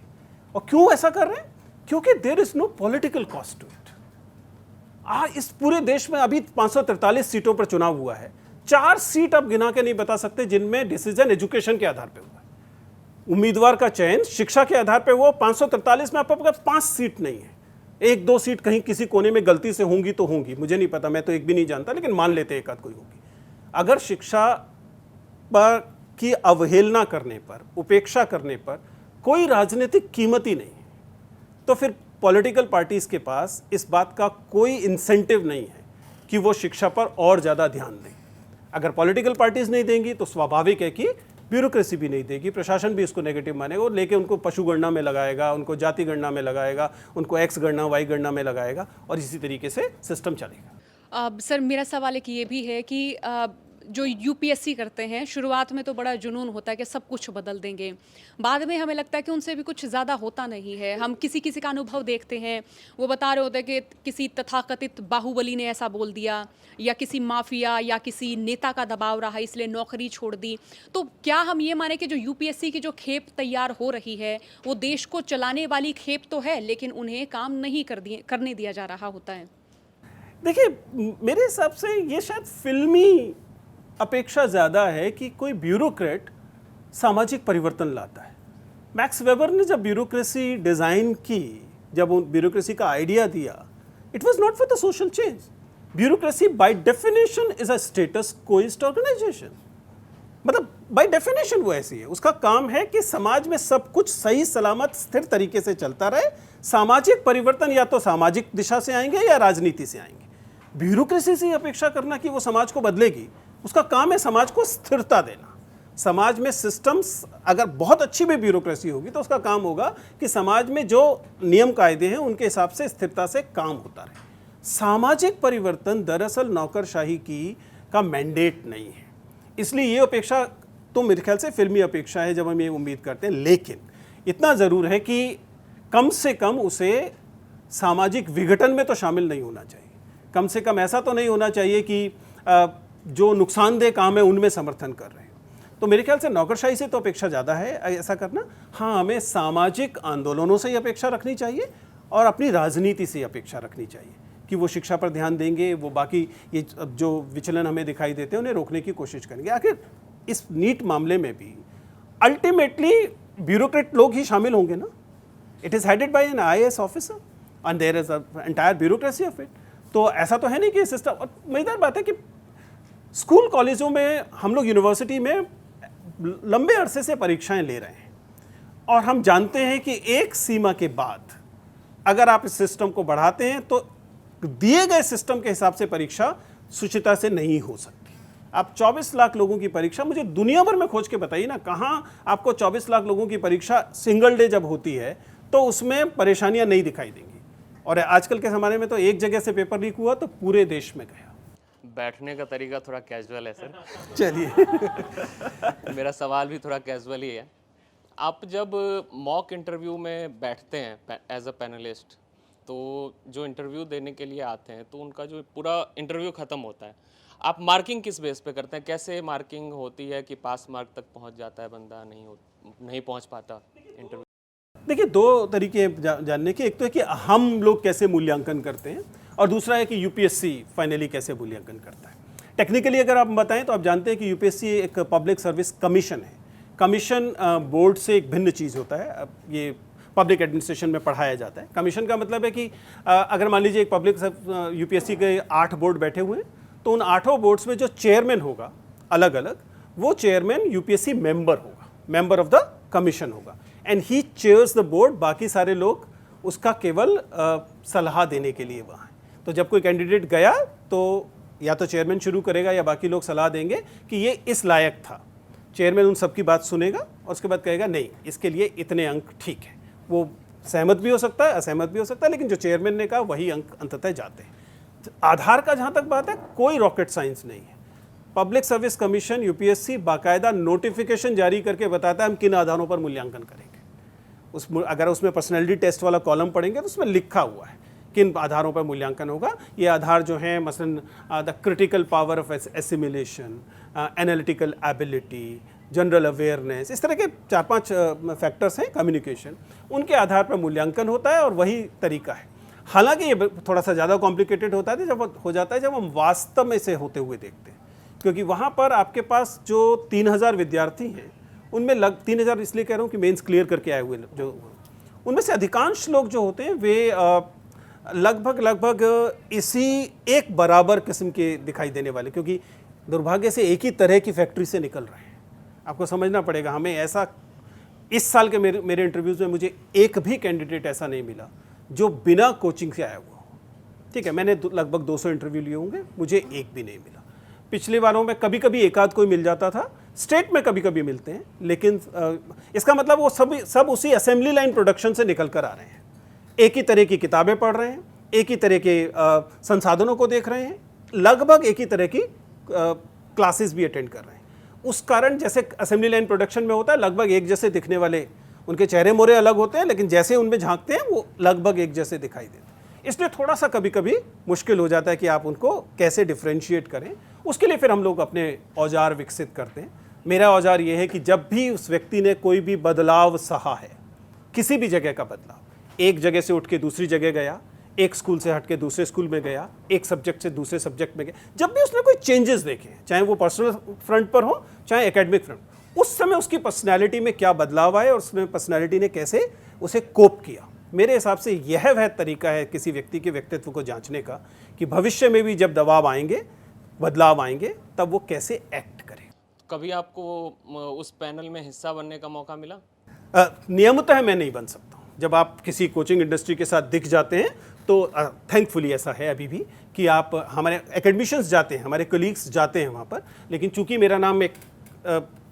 S2: और क्यों ऐसा कर रहे हैं? क्योंकि there is no political cost to it. इस पूरे देश में अभी 543 सीटों पर चुनाव हुआ है। 4 सीट आप गिना के नहीं बता सकते जिनमें डिसीजन एजुकेशन के आधार पर हुआ। उम्मीदवार का चयन शिक्षा के आधार पर हुआ। 543 में आपके पास 5 सीट नहीं है। 1-2 सीट कहीं किसी कोने में गलती से होंगी तो होंगी, मुझे नहीं पता, मैं तो एक भी नहीं जानता, लेकिन मान लेते एक आध कोई होगी। अगर शिक्षा पर की अवहेलना करने पर, उपेक्षा करने पर कोई राजनीतिक कीमत ही नहीं है, तो फिर पॉलिटिकल पार्टीज के पास इस बात का कोई इंसेंटिव नहीं है कि वो शिक्षा पर और ज़्यादा ध्यान दें। अगर पॉलिटिकल पार्टीज नहीं देंगी तो स्वाभाविक है कि ब्यूरोक्रेसी भी नहीं देगी, प्रशासन भी इसको नेगेटिव मानेगा और लेके उनको पशु गणना में लगाएगा, उनको जाति गणना में लगाएगा, उनको X गणना Y गणना में लगाएगा और इसी तरीके से सिस्टम चलेगा।
S4: सर मेरा सवाल एक ये भी है कि जो UPSC करते हैं, शुरुआत में तो बड़ा जुनून होता है कि सब कुछ बदल देंगे, बाद में हमें लगता है कि उनसे भी कुछ ज़्यादा होता नहीं है। हम किसी किसी का अनुभव देखते हैं, वो बता रहे होते हैं कि किसी तथाकथित बाहुबली ने ऐसा बोल दिया, या किसी माफिया या किसी नेता का दबाव रहा इसलिए नौकरी छोड़ दी। तो क्या हम ये माने कि जो UPSC की जो खेप तैयार हो रही है वो देश को चलाने वाली खेप तो है, लेकिन उन्हें काम नहीं करने दिया जा रहा होता है?
S2: देखिए, मेरे हिसाब से ये शायद फिल्मी अपेक्षा ज़्यादा है कि कोई ब्यूरोक्रेट सामाजिक परिवर्तन लाता है। मैक्स वेबर ने जब ब्यूरोक्रेसी डिज़ाइन की, जब उन ब्यूरोक्रेसी का आइडिया दिया, it was not for the social change. Bureaucracy by definition is a status quoist organisation. मतलब बाय डेफिनेशन वो ऐसी है, उसका काम है कि समाज में सब कुछ सही सलामत स्थिर तरीके से चलता रहे। सामाजिक परिवर्तन या तो सामाजिक दिशा से आएंगे या राजनीति से आएंगे। ब्यूरोक्रेसी से अपेक्षा करना कि वो समाज को बदलेगी, उसका काम है समाज को स्थिरता देना। समाज में सिस्टम्स, अगर बहुत अच्छी भी ब्यूरोक्रेसी होगी तो उसका काम होगा कि समाज में जो नियम कायदे हैं उनके हिसाब से स्थिरता से काम होता रहे। सामाजिक परिवर्तन दरअसल नौकरशाही का मैंडेट नहीं है, इसलिए ये अपेक्षा तो मेरे ख्याल से फिल्मी अपेक्षा है जब हम ये उम्मीद करते हैं। लेकिन इतना ज़रूर है कि कम से कम उसे सामाजिक विघटन में तो शामिल नहीं होना चाहिए। कम से कम ऐसा तो नहीं होना चाहिए कि जो नुकसानदेह काम है उनमें समर्थन कर रहे हैं। तो मेरे ख्याल से नौकरशाही से तो अपेक्षा ज़्यादा है ऐसा करना। हाँ, हमें सामाजिक आंदोलनों से ही अपेक्षा रखनी चाहिए और अपनी राजनीति से अपेक्षा रखनी चाहिए कि वो शिक्षा पर ध्यान देंगे, वो बाकी ये जो विचलन हमें दिखाई देते हैं उन्हें रोकने की कोशिश करेंगे। आखिर इस नीट मामले में भी अल्टीमेटली ब्यूरोक्रेट लोग ही शामिल होंगे ना। It is headed by an IAS officer. And there is entire bureaucracy of it. तो ऐसा तो है नहीं कि सिस्टम, और मजेदार बात है कि स्कूल कॉलेजों में हम लोग यूनिवर्सिटी में लंबे अरसे से परीक्षाएं ले रहे हैं और हम जानते हैं कि एक सीमा के बाद अगर आप इस सिस्टम को बढ़ाते हैं तो दिए गए सिस्टम के हिसाब से परीक्षा शुचिता से नहीं हो सकती। आप 24 लाख लोगों की परीक्षा, मुझे दुनिया भर में खोज के बताइए ना, कहाँ आपको 24 लाख लोगों की परीक्षा सिंगल डे जब होती है तो उसमें परेशानियां नहीं दिखाई देंगी। और आजकल के ज़माने में तो एक जगह से पेपर लीक हुआ तो पूरे देश में गया।
S5: बैठने का तरीका थोड़ा कैजुअल है सर।
S2: चलिए
S5: मेरा सवाल भी थोड़ा कैजुअल ही है। आप जब मॉक इंटरव्यू में बैठते हैं एज अ पैनलिस्ट, तो जो इंटरव्यू देने के लिए आते हैं तो उनका जो पूरा इंटरव्यू ख़त्म होता है, आप मार्किंग किस बेस पे करते हैं? कैसे मार्किंग होती है कि पास मार्क तक पहुंच जाता है बंदा, नहीं पहुंच पाता इंटरव्यू?
S2: देखिए, दो तरीके जानने के, एक तो है कि हम लोग कैसे मूल्यांकन करते हैं और दूसरा है कि यूपीएससी फाइनली कैसे मूल्यांकन करता है। टेक्निकली अगर आप बताएं तो आप जानते हैं कि यूपीएससी एक पब्लिक सर्विस कमीशन है। कमीशन बोर्ड से एक भिन्न चीज़ होता है। अब ये पब्लिक एडमिनिस्ट्रेशन में पढ़ाया जाता है। कमीशन का मतलब है कि अगर मान लीजिए एक पब्लिक यूपीएससी के 8 बोर्ड बैठे हुए हैं तो उन 8 बोर्ड्स में जो चेयरमैन होगा अलग अलग, वो चेयरमैन यूपीएससी मेंबर होगा, मेंबर ऑफ द कमीशन होगा, and he chairs the board. बाकी सारे लोग उसका केवल सलाह देने के लिए वहाँ हैं। तो जब कोई कैंडिडेट गया तो या तो चेयरमैन शुरू करेगा या बाकी लोग सलाह देंगे कि ये इस लायक था। चेयरमैन उन सबकी बात सुनेगा और उसके बाद कहेगा नहीं, इसके लिए इतने अंक ठीक है। वो सहमत भी हो सकता है, असहमत भी हो सकता है, लेकिन जो चेयरमैन ने कहा वही अंक अंततः जाते हैं। आधार का जहाँ तक बात है, कोई रॉकेट साइंस नहीं है। पब्लिक सर्विस कमीशन यूपीएससी बाकायदा नोटिफिकेशन जारी करके बताता है हम किन आधारों पर मूल्यांकन करेंगे। अगर उसमें पर्सनैलिटी टेस्ट वाला कॉलम पढ़ेंगे तो उसमें लिखा हुआ है किन आधारों पर मूल्यांकन होगा। ये आधार जो हैं मसलन the critical power of assimilation, analytical ability, general awareness, इस तरह के 4-5 फैक्टर्स हैं, कम्युनिकेशन, उनके आधार पर मूल्यांकन होता है और वही तरीका है। हालांकि ये थोड़ा सा ज़्यादा कॉम्प्लिकेटेड होता है जब हम वास्तव में इसे होते हुए देखते हैं, क्योंकि वहाँ पर आपके पास जो 3000 विद्यार्थी हैं उनमें 3000 इसलिए कह रहा हूँ कि मेंस क्लियर करके आए हुए जो, उनमें से अधिकांश लोग जो होते हैं वे लगभग इसी एक बराबर किस्म के दिखाई देने वाले, क्योंकि दुर्भाग्य से एक ही तरह की फैक्ट्री से निकल रहे हैं। आपको समझना पड़ेगा, हमें ऐसा इस साल के मेरे इंटरव्यूज़ में मुझे एक भी कैंडिडेट ऐसा नहीं मिला जो बिना कोचिंग से आया हुआ हो। ठीक है, मैंने लगभग 200 इंटरव्यू लिए होंगे, मुझे एक भी नहीं मिला। पिछले बारों में कभी कभी एक आध कोई मिल जाता था, स्टेट में कभी कभी मिलते हैं, लेकिन इसका मतलब वो सब उसी असेंबली लाइन प्रोडक्शन से निकल कर आ रहे हैं। एक ही तरह की किताबें पढ़ रहे हैं, एक ही तरह के संसाधनों को देख रहे हैं, लगभग एक ही तरह की क्लासेस भी अटेंड कर रहे हैं। उस कारण जैसे असेंबली लाइन प्रोडक्शन में होता है, लगभग एक जैसे दिखने वाले, उनके चेहरे मोरे अलग होते हैं लेकिन जैसे उनमें झांकते हैं वो लगभग एक जैसे दिखाई देते हैं। इसलिए थोड़ा सा कभी कभी मुश्किल हो जाता है कि आप उनको कैसे डिफ्रेंशिएट करें। उसके लिए फिर हम लोग अपने औजार विकसित करते हैं। मेरा औजार ये है कि जब भी उस व्यक्ति ने कोई भी बदलाव सहा है, किसी भी जगह का बदलाव, एक जगह से उठ के दूसरी जगह गया, एक स्कूल से हट के दूसरे स्कूल में गया, एक सब्जेक्ट से दूसरे सब्जेक्ट में गया, जब भी उसने कोई चेंजेस देखे, चाहे वो पर्सनल फ्रंट पर हो चाहे एकेडमिक फ्रंट, उस समय उसकी पर्सनैलिटी में क्या बदलाव आए और उसमें पर्सनैलिटी ने कैसे उसे कोप किया। मेरे हिसाब से यह वह तरीका है किसी व्यक्ति के व्यक्तित्व को जांचने का कि भविष्य में भी जब दबाव आएंगे, बदलाव आएंगे, तब वो कैसे एक्ट करे।
S5: कभी आपको उस पैनल में हिस्सा बनने का मौका मिला?
S2: नियमितः मैं नहीं बन सकता हूँ। जब आप किसी कोचिंग इंडस्ट्री के साथ दिख जाते हैं तो थैंकफुली ऐसा है अभी भी कि आप, हमारे एकेडमिशियंस जाते हैं, हमारे कोलीग्स जाते हैं वहाँ पर, लेकिन चूंकि मेरा नाम एक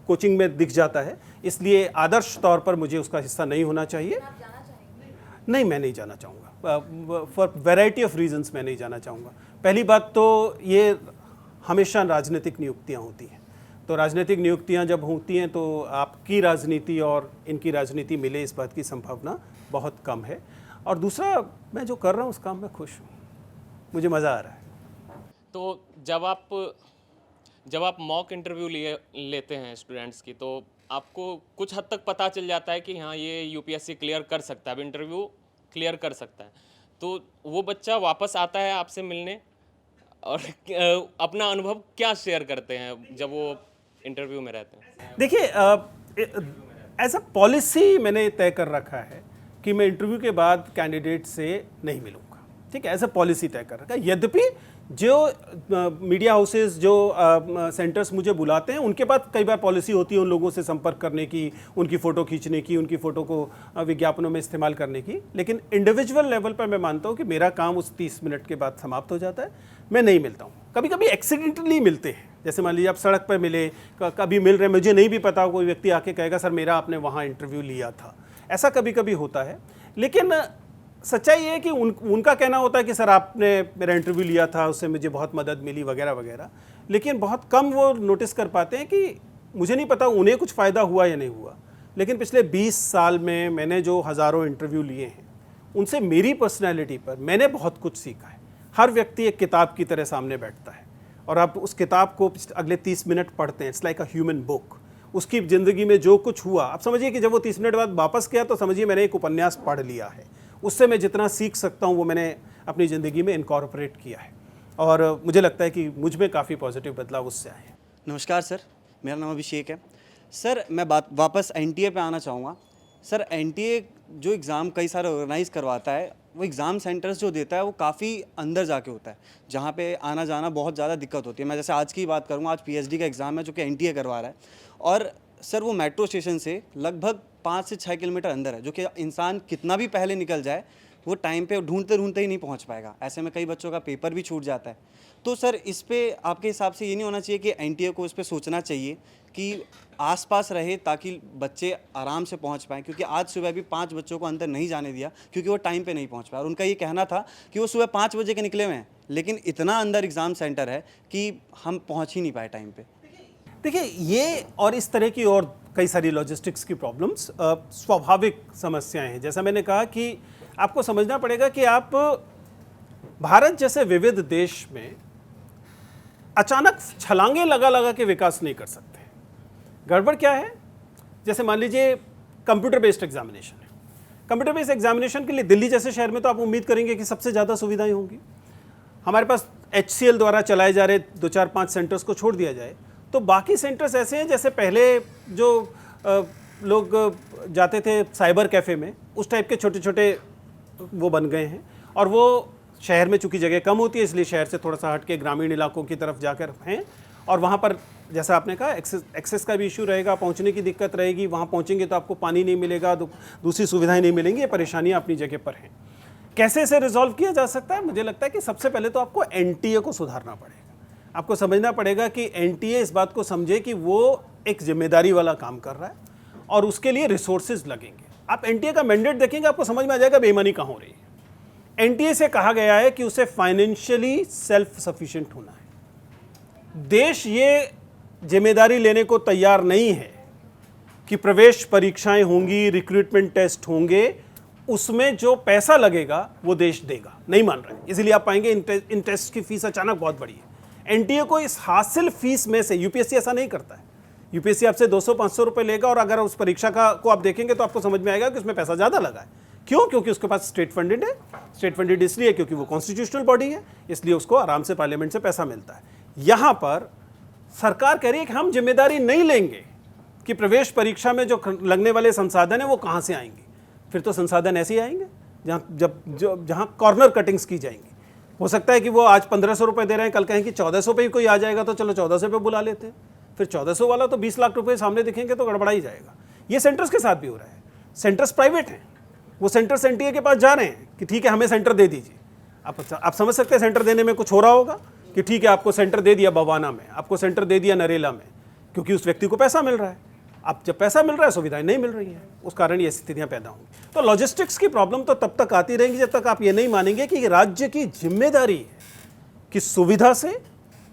S2: कोचिंग में दिख जाता है, इसलिए आदर्श तौर पर मुझे उसका हिस्सा नहीं होना चाहिए। नहीं, मैं नहीं जाना चाहूँगा, फॉर वैरायटी ऑफ रीजंस मैं नहीं जाना चाहूँगा। पहली बात तो ये हमेशा राजनीतिक नियुक्तियाँ होती हैं, तो राजनीतिक नियुक्तियाँ जब होती हैं तो आपकी राजनीति और इनकी राजनीति मिले, इस बात की संभावना बहुत कम है। और दूसरा, मैं जो कर रहा हूँ उस काम में खुश हूँ, मुझे मज़ा आ रहा है।
S5: तो जब आप मॉक इंटरव्यू लेते हैं स्टूडेंट्स की, तो आपको कुछ हद तक पता चल जाता है कि हाँ ये यूपीएससी क्लियर कर सकता है, अब इंटरव्यू क्लियर कर सकता है, तो वो बच्चा वापस आता है आपसे मिलने और अपना अनुभव क्या शेयर करते हैं जब वो इंटरव्यू में रहते हैं?
S2: देखिए, एज अ पॉलिसी मैंने तय कर रखा है कि मैं इंटरव्यू के बाद कैंडिडेट से नहीं मिलूंगा, ठीक है, ऐसा पॉलिसी तय कर रखा है। यद्यपि जो मीडिया हाउसेस, जो सेंटर्स मुझे बुलाते हैं, उनके पास कई बार पॉलिसी होती है उन लोगों से संपर्क करने की, उनकी फ़ोटो खींचने की, उनकी फ़ोटो को विज्ञापनों में इस्तेमाल करने की, लेकिन इंडिविजुअल लेवल पर मैं मानता हूँ कि मेरा काम उस 30 मिनट के बाद समाप्त हो जाता है, मैं नहीं मिलता हूँ। कभी कभी एक्सीडेंटली मिलते हैं, जैसे मान लीजिए आप सड़क पर मिले, कभी मिल रहे, मुझे नहीं भी पता, कोई व्यक्ति आके कहेगा सर मेरा आपने वहाँ इंटरव्यू लिया था, ऐसा कभी कभी होता है। लेकिन सच्चाई ये है कि उनका कहना होता है कि सर आपने मेरा इंटरव्यू लिया था, उससे मुझे बहुत मदद मिली वगैरह वगैरह, लेकिन बहुत कम वो नोटिस कर पाते हैं कि मुझे नहीं पता उन्हें कुछ फ़ायदा हुआ या नहीं हुआ। लेकिन पिछले 20 साल में मैंने जो हज़ारों इंटरव्यू लिए हैं, उनसे मेरी पर्सनैलिटी पर मैंने बहुत कुछ सीखा है। हर व्यक्ति एक किताब की तरह सामने बैठता है और आप उस किताब को अगले 30 मिनट पढ़ते हैं, it's like a human book. उसकी ज़िंदगी में जो कुछ हुआ, आप समझिए कि जब वो 30 मिनट बाद वापस गया तो समझिए मैंने एक उपन्यास पढ़ लिया है। उससे मैं जितना सीख सकता हूँ वो मैंने अपनी ज़िंदगी में इनकॉर्पोरेट किया है और मुझे लगता है कि मुझ में काफ़ी पॉजिटिव बदलाव उससे आए हैं।
S6: नमस्कार सर, मेरा नाम अभिषेक है। सर मैं वापस एनटीए पे आना चाहूँगा। सर एनटीए जो एग्ज़ाम कई सारे ऑर्गेनाइज करवाता है, वो एग्ज़ाम सेंटर्स जो देता है वो काफ़ी अंदर जाके होता है, जहाँ पे आना जाना बहुत ज़्यादा दिक्कत होती है। मैं जैसे आज की बात करूँगा, आज पीएचडी का एग्ज़ाम है जो कि एनटीए करवा रहा है, और सर वो मेट्रो स्टेशन से लगभग 5 से 6 किलोमीटर अंदर है, जो कि इंसान कितना भी पहले निकल जाए वो टाइम पे ढूंढते ढूंढते ही नहीं पहुंच पाएगा। ऐसे में कई बच्चों का पेपर भी छूट जाता है। तो सर इस पे आपके हिसाब से ये नहीं होना चाहिए कि एनटीए को इस पे सोचना चाहिए कि आसपास रहे ताकि बच्चे आराम से पहुंच पाएँ? क्योंकि आज सुबह भी 5 बच्चों को अंदर नहीं जाने दिया क्योंकि वो टाइम पे नहीं पहुंच पाए, और उनका ये कहना था कि वो सुबह 5 बजे के निकले हुए हैं, लेकिन इतना अंदर एग्ज़ाम सेंटर है कि हम पहुँच ही नहीं पाए टाइम पर।
S2: देखिए, ये और इस तरह की और कई सारी लॉजिस्टिक्स की प्रॉब्लम्स स्वाभाविक समस्याएं हैं। जैसा मैंने कहा कि आपको समझना पड़ेगा कि आप भारत जैसे विविध देश में अचानक छलांगे लगा लगा के विकास नहीं कर सकते। गड़बड़ क्या है? जैसे मान लीजिए कंप्यूटर बेस्ड एग्जामिनेशन है। कंप्यूटर बेस्ड एग्जामिनेशन के लिए दिल्ली जैसे शहर में तो आप उम्मीद करेंगे कि सबसे ज़्यादा सुविधाएं होंगी। हमारे पास HCL द्वारा चलाए जा रहे 2-4-5 सेंटर्स को छोड़ दिया जाए तो बाकी सेंटर्स ऐसे हैं जैसे पहले जो लोग जाते थे साइबर कैफ़े में, उस टाइप के छोटे छोटे वो बन गए हैं। और वो शहर में चूँकि जगह कम होती है इसलिए शहर से थोड़ा सा हट के ग्रामीण इलाकों की तरफ जाकर हैं, और वहाँ पर जैसा आपने कहा एक्सेस का भी इशू रहेगा, पहुँचने की दिक्कत रहेगी। वहाँ पहुँचेंगे तो आपको पानी नहीं मिलेगा, दूसरी सुविधाएँ नहीं मिलेंगी। ये परेशानियाँ अपनी जगह पर हैं। कैसे इसे रिजॉल्व किया जा सकता है? मुझे लगता है कि सबसे पहले तो आपको एनटीए को सुधारना पड़ेगा। आपको समझना पड़ेगा कि एनटीए इस बात को समझे कि वो एक जिम्मेदारी वाला काम कर रहा है और उसके लिए रिसोर्सेज लगेंगे। आप एनटीए का मैंडेट देखेंगे, आपको समझ में आ जाएगा बेईमानी कहाँ हो रही है। एनटीए से कहा गया है कि उसे फाइनेंशियली सेल्फ सफिशिएंट होना है। देश ये जिम्मेदारी लेने को तैयार नहीं है कि प्रवेश परीक्षाएं होंगी, रिक्रूटमेंट टेस्ट होंगे, उसमें जो पैसा लगेगा वो देश देगा, नहीं मान रहे। इसलिए आप पाएंगे इन टेस्ट की फीस अचानक बहुत बड़ी है। एनटीए को इस हासिल फीस में से, यूपीएससी ऐसा नहीं करता है। यूपीएससी आपसे 200-500 रुपये लेगा और अगर उस परीक्षा को आप देखेंगे तो आपको समझ में आएगा कि उसमें पैसा ज़्यादा लगा है। क्यों? क्योंकि उसके पास स्टेट फंडेड है। स्टेट फंडेड इसलिए क्योंकि वो कॉन्स्टिट्यूशनल बॉडी है, इसलिए उसको आराम से पार्लियामेंट से पैसा मिलता है। यहाँ पर सरकार कह रही है कि हम जिम्मेदारी नहीं लेंगे कि प्रवेश परीक्षा में जो लगने वाले संसाधन हैं वो कहाँ से आएंगे। फिर तो संसाधन ऐसे ही आएंगे जहाँ कॉर्नर कटिंग्स की जाएंगी। हो सकता है कि वो आज 1500 रुपये दे रहे हैं, कल कहें कि 1400 पे ही कोई आ जाएगा तो चलो 1400 पे बुला लेते हैं। फिर 1400 वाला तो 20 लाख रुपए सामने दिखेंगे तो गड़बड़ा ही जाएगा। ये सेंटर्स के साथ भी हो रहा है। सेंटर्स प्राइवेट हैं, वो सेंटर्स एनटीए के पास जा रहे हैं कि ठीक है हमें सेंटर दे दीजिए। आप समझ सकते हैं सेंटर देने में कुछ हो रहा होगा कि ठीक है आपको सेंटर दे दिया बवाना में, आपको सेंटर दे दिया नरेला में, क्योंकि उस व्यक्ति को पैसा मिल रहा है। अब जब पैसा मिल रहा है सुविधाएं नहीं मिल रही हैं, उस कारण ये स्थितियां पैदा होंगी। तो लॉजिस्टिक्स की प्रॉब्लम तो तब तक आती रहेंगी जब तक आप ये नहीं मानेंगे कि राज्य की जिम्मेदारी है कि सुविधा से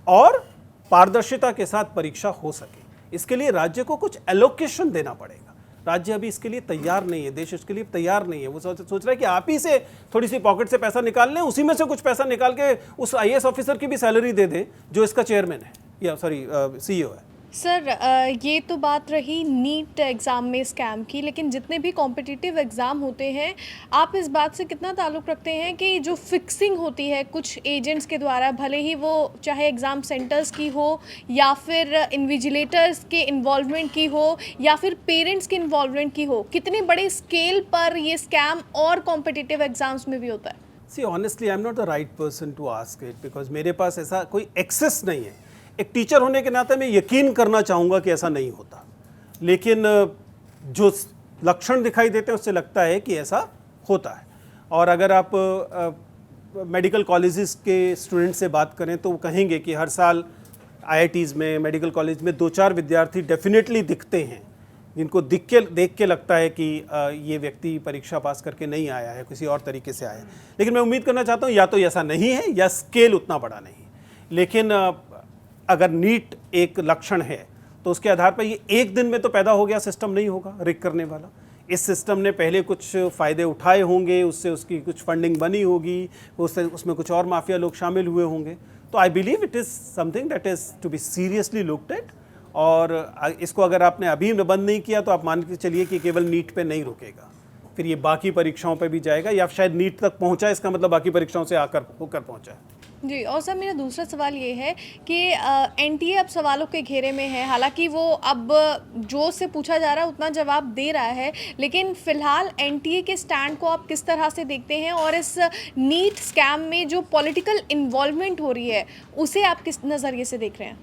S2: और पारदर्शिता के साथ परीक्षा हो सके। इसके लिए राज्य को कुछ एलोकेशन देना पड़ेगा। राज्य अभी इसके लिए तैयार नहीं है, देश इसके लिए तैयार नहीं है। वो सोच रहा है कि आप ही से थोड़ी सी पॉकेट से पैसा निकाल लें, उसी में से कुछ पैसा निकाल के उस आईएएस ऑफिसर की भी सैलरी दे दे जो इसका चेयरमैन है या सीईओ है।
S7: सर ये तो बात रही नीट एग्ज़ाम में स्कैम की, लेकिन जितने भी कॉम्पिटिटिव एग्ज़ाम होते हैं, आप इस बात से कितना ताल्लुक़ रखते हैं कि जो फिक्सिंग होती है कुछ एजेंट्स के द्वारा, भले ही वो चाहे एग्ज़ाम सेंटर्स की हो या फिर इन्विजिलेटर्स के इन्वॉल्वमेंट की हो या फिर पेरेंट्स के इन्वॉल्वमेंट की हो, कितने बड़े स्केल पर ये स्कैम और कॉम्पिटिटिव एग्ज़ाम्स में भी होता है?
S2: See honestly I am not the right person to ask it, because मेरे पास ऐसा कोई एक्सेस नहीं है। एक टीचर होने के नाते मैं यकीन करना चाहूँगा कि ऐसा नहीं होता, लेकिन जो लक्षण दिखाई देते हैं उससे लगता है कि ऐसा होता है। और अगर आप मेडिकल कॉलेजेस के स्टूडेंट से बात करें तो वो कहेंगे कि हर साल आईआईटीज़ में, मेडिकल कॉलेज में 2-4 विद्यार्थी डेफिनेटली दिखते हैं जिनको देख के लगता है कि ये व्यक्ति परीक्षा पास करके नहीं आया है, किसी और तरीके से आया है। लेकिन मैं उम्मीद करना चाहता हूँ या तो ऐसा नहीं है या स्केल उतना बड़ा नहीं। लेकिन अगर नीट एक लक्षण है तो उसके आधार पर ये एक दिन में तो पैदा हो गया सिस्टम नहीं होगा रिग करने वाला। इस सिस्टम ने पहले कुछ फ़ायदे उठाए होंगे, उससे उसकी कुछ फंडिंग बनी होगी, उसमें कुछ और माफिया लोग शामिल हुए होंगे। तो I believe it is something that is to be seriously looked at. और इसको अगर आपने अभी बंद नहीं किया तो आप मान के चलिए कि केवल नीट पे नहीं रुकेगा, फिर ये बाकी परीक्षाओं पे भी जाएगा, या शायद नीट तक पहुंचा इसका मतलब बाकी परीक्षाओं से होकर पहुंचा है।
S7: जी, और सर मेरा दूसरा सवाल ये है कि एनटीए अब सवालों के घेरे में है। हालांकि वो अब जो से पूछा जा रहा है उतना जवाब दे रहा है, लेकिन फ़िलहाल एनटीए के स्टैंड को आप किस तरह से देखते हैं और इस नीट स्कैम में जो पॉलिटिकल इन्वॉल्वमेंट हो रही है उसे आप किस नज़रिए से देख रहे हैं?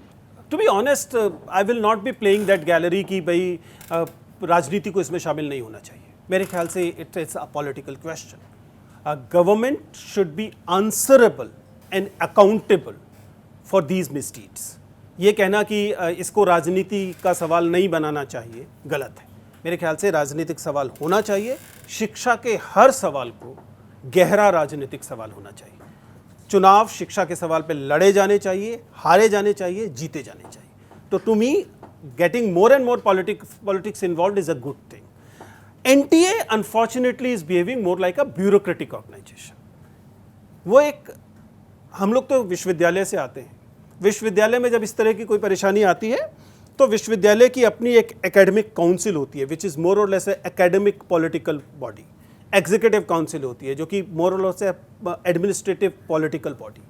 S2: To be honest I will not be playing that gallery कि भाई राजनीति को इसमें शामिल नहीं होना चाहिए। मेरे ख्याल से it is a political question. Government should be answerable and accountable for these misdeeds. ये कहना कि इसको राजनीति का सवाल नहीं बनाना चाहिए, गलत है। मेरे ख्याल से राजनीतिक सवाल होना चाहिए। शिक्षा के हर सवाल को गहरा राजनीतिक सवाल होना चाहिए। चुनाव शिक्षा के सवाल पे लड़े जाने चाहिए, हारे जाने चाहिए, जीते जाने चाहिए। तो to me getting more and more politics involve is a good thing. NTA unfortunately is behaving more like a bureaucratic organisation. वो एक, हम लोग तो विश्वविद्यालय से आते हैं, विश्वविद्यालय में जब इस तरह की कोई परेशानी आती है तो विश्वविद्यालय की अपनी एक एकेडमिक काउंसिल होती है विच इज़ मोर और less academic political body. Executive council होती है जो कि मोर और लेस एडमिनिस्ट्रेटिव पॉलिटिकल बॉडी,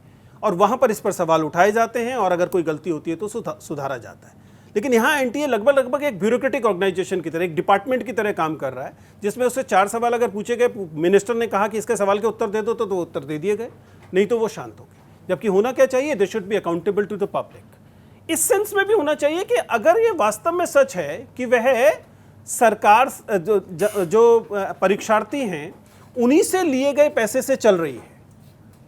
S2: और वहाँ पर इस पर सवाल उठाए जाते हैं और अगर कोई गलती होती है तो सुधारा जाता है। लेकिन यहाँ एनटीए लगभग एक ब्यूरोक्रेटिक ऑर्गेनाइजेशन की तरह, एक डिपार्टमेंट की तरह काम कर रहा है, जिसमें उससे 4 सवाल अगर पूछे गए, मिनिस्टर ने कहा कि इसके सवाल के उत्तर दे दो तो वो उत्तर दे दिए गए, नहीं तो वो शांत हो गए। जबकि होना क्या चाहिए, they should be accountable to the public. इस सेंस में भी होना चाहिए कि अगर ये वास्तव में सच है कि वह सरकार जो परीक्षार्थी हैं उन्हीं से लिए गए पैसे से चल रही है,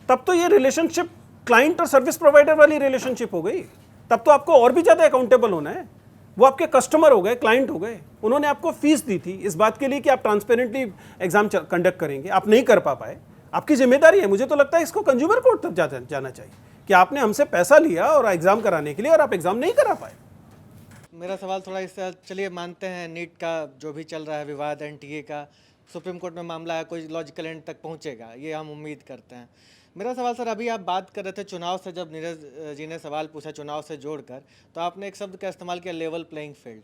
S2: तब तो ये रिलेशनशिप क्लाइंट और सर्विस प्रोवाइडर वाली रिलेशनशिप हो गई। तब तो आपको और भी ज़्यादा अकाउंटेबल होना है। वो आपके कस्टमर हो गए, क्लाइंट हो गए, उन्होंने आपको फीस दी थी इस बात के लिए कि आप ट्रांसपेरेंटली एग्जाम कंडक्ट करेंगे, आप नहीं कर पाए, आपकी जिम्मेदारी है। मुझे तो लगता है इसको कंज्यूमर कोर्ट तक जाना चाहिए कि आपने हमसे पैसा लिया और एग्जाम कराने के लिए और आप एग्जाम नहीं करा पाए।
S8: मेरा सवाल थोड़ा इससे, चलिए मानते हैं नीट का जो भी चल रहा है विवाद, एनटीए का सुप्रीम कोर्ट में मामला है, कोई लॉजिकल एंड तक पहुंचेगा, ये हम उम्मीद करते हैं। मेरा सवाल सर, अभी आप बात कर रहे थे चुनाव से, जब नीरज जी ने सवाल पूछा चुनाव से जोड़कर, तो आपने एक शब्द का इस्तेमाल किया, लेवल प्लेइंग फील्ड।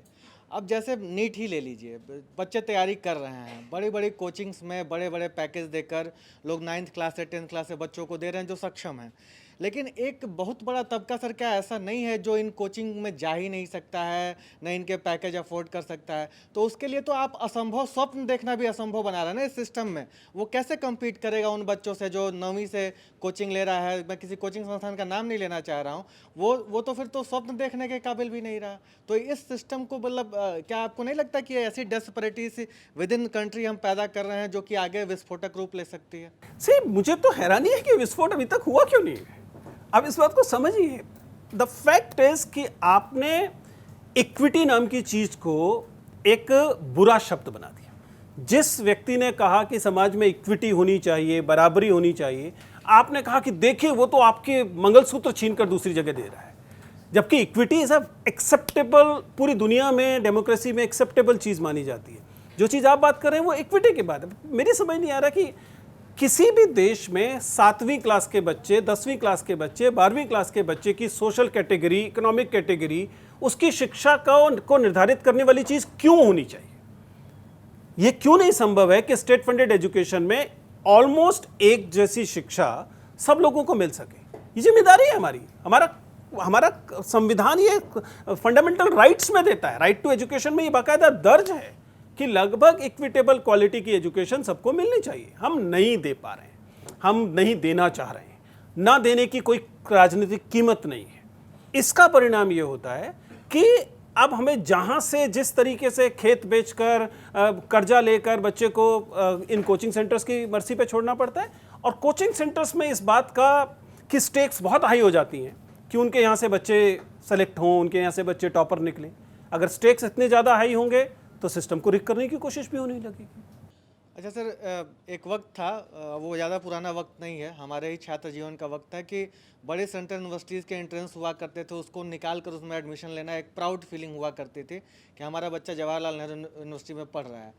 S8: अब जैसे नीट ही ले लीजिए, बच्चे तैयारी कर रहे हैं, बड़ी बड़ी कोचिंग्स में बड़े बड़े पैकेज देकर लोग 9th क्लास से 10th क्लास से बच्चों को दे रहे हैं जो सक्षम हैं। लेकिन एक बहुत बड़ा तबका सर क्या ऐसा नहीं है जो इन कोचिंग में जा ही नहीं सकता है, न इनके पैकेज अफोर्ड कर सकता है? तो उसके लिए तो आप असंभव स्वप्न देखना भी असंभव बना रहे हैं ना इस सिस्टम में। वो कैसे कम्पीट करेगा उन बच्चों से जो 9वीं से कोचिंग ले रहा है? मैं किसी कोचिंग संस्थान का नाम नहीं लेना चाह रहा हूँ, वो तो फिर तो स्वप्न देखने के काबिल भी नहीं रहा। तो इस सिस्टम को मतलब क्या आपको नहीं लगता कि ऐसी डेस्परेटीज विद इन कंट्री हम पैदा कर रहे हैं जो कि आगे विस्फोटक रूप ले सकती है?
S2: सही, मुझे तो हैरानी है कि विस्फोट अभी तक हुआ क्यों नहीं है। आप इस बात को समझिए। द फैक्ट इज कि आपने इक्विटी नाम की चीज को एक बुरा शब्द बना दिया। जिस व्यक्ति ने कहा कि समाज में इक्विटी होनी चाहिए, बराबरी होनी चाहिए, आपने कहा कि देखिए वो तो आपके मंगलसूत्र छीनकर दूसरी जगह दे रहा है। जबकि इक्विटी इज एक्सेप्टेबल, पूरी दुनिया में डेमोक्रेसी में एक्सेप्टेबल चीज मानी जाती है। जो चीज आप बात कर रहे हैं वो इक्विटी के बारे में। मेरी समझ नहीं आ रहा कि किसी भी देश में 7वीं क्लास के बच्चे, 10वीं क्लास के बच्चे, 12वीं क्लास के बच्चे की सोशल कैटेगरी, इकोनॉमिक कैटेगरी उसकी शिक्षा को निर्धारित करने वाली चीज क्यों होनी चाहिए? ये क्यों नहीं संभव है कि स्टेट फंडेड एजुकेशन में ऑलमोस्ट एक जैसी शिक्षा सब लोगों को मिल सके? ये जिम्मेदारी है हमारी। हमारा संविधान ये फंडामेंटल राइट्स में देता है, राइट टू एजुकेशन में ये बाकायदा दर्ज है कि लगभग इक्विटेबल क्वालिटी की एजुकेशन सबको मिलनी चाहिए। हम नहीं दे पा रहे हैं, हम नहीं देना चाह रहे हैं, ना देने की कोई राजनीतिक कीमत नहीं है। इसका परिणाम ये होता है कि अब हमें जहाँ से जिस तरीके से खेत बेचकर कर्जा लेकर बच्चे को इन कोचिंग सेंटर्स की मर्जी पे छोड़ना पड़ता है, और कोचिंग सेंटर्स में इस बात का कि स्टेक्स बहुत हाई हो जाती हैं कि उनके यहाँ से बच्चे सेलेक्ट हों, उनके यहाँ से बच्चे टॉपर निकलें। अगर स्टेक्स इतने ज़्यादा हाई होंगे तो सिस्टम को रिक करने की कोशिश भी होने लगेगी।
S8: अच्छा सर, एक वक्त था, वो ज़्यादा पुराना वक्त नहीं है, हमारे ही छात्र जीवन का वक्त है कि बड़े सेंट्रल यूनिवर्सिटीज़ के एंट्रेंस हुआ करते थे, उसको निकाल कर उसमें एडमिशन लेना एक प्राउड फीलिंग हुआ करती थी कि हमारा बच्चा जवाहरलाल नेहरू यूनिवर्सिटी में पढ़ रहा है।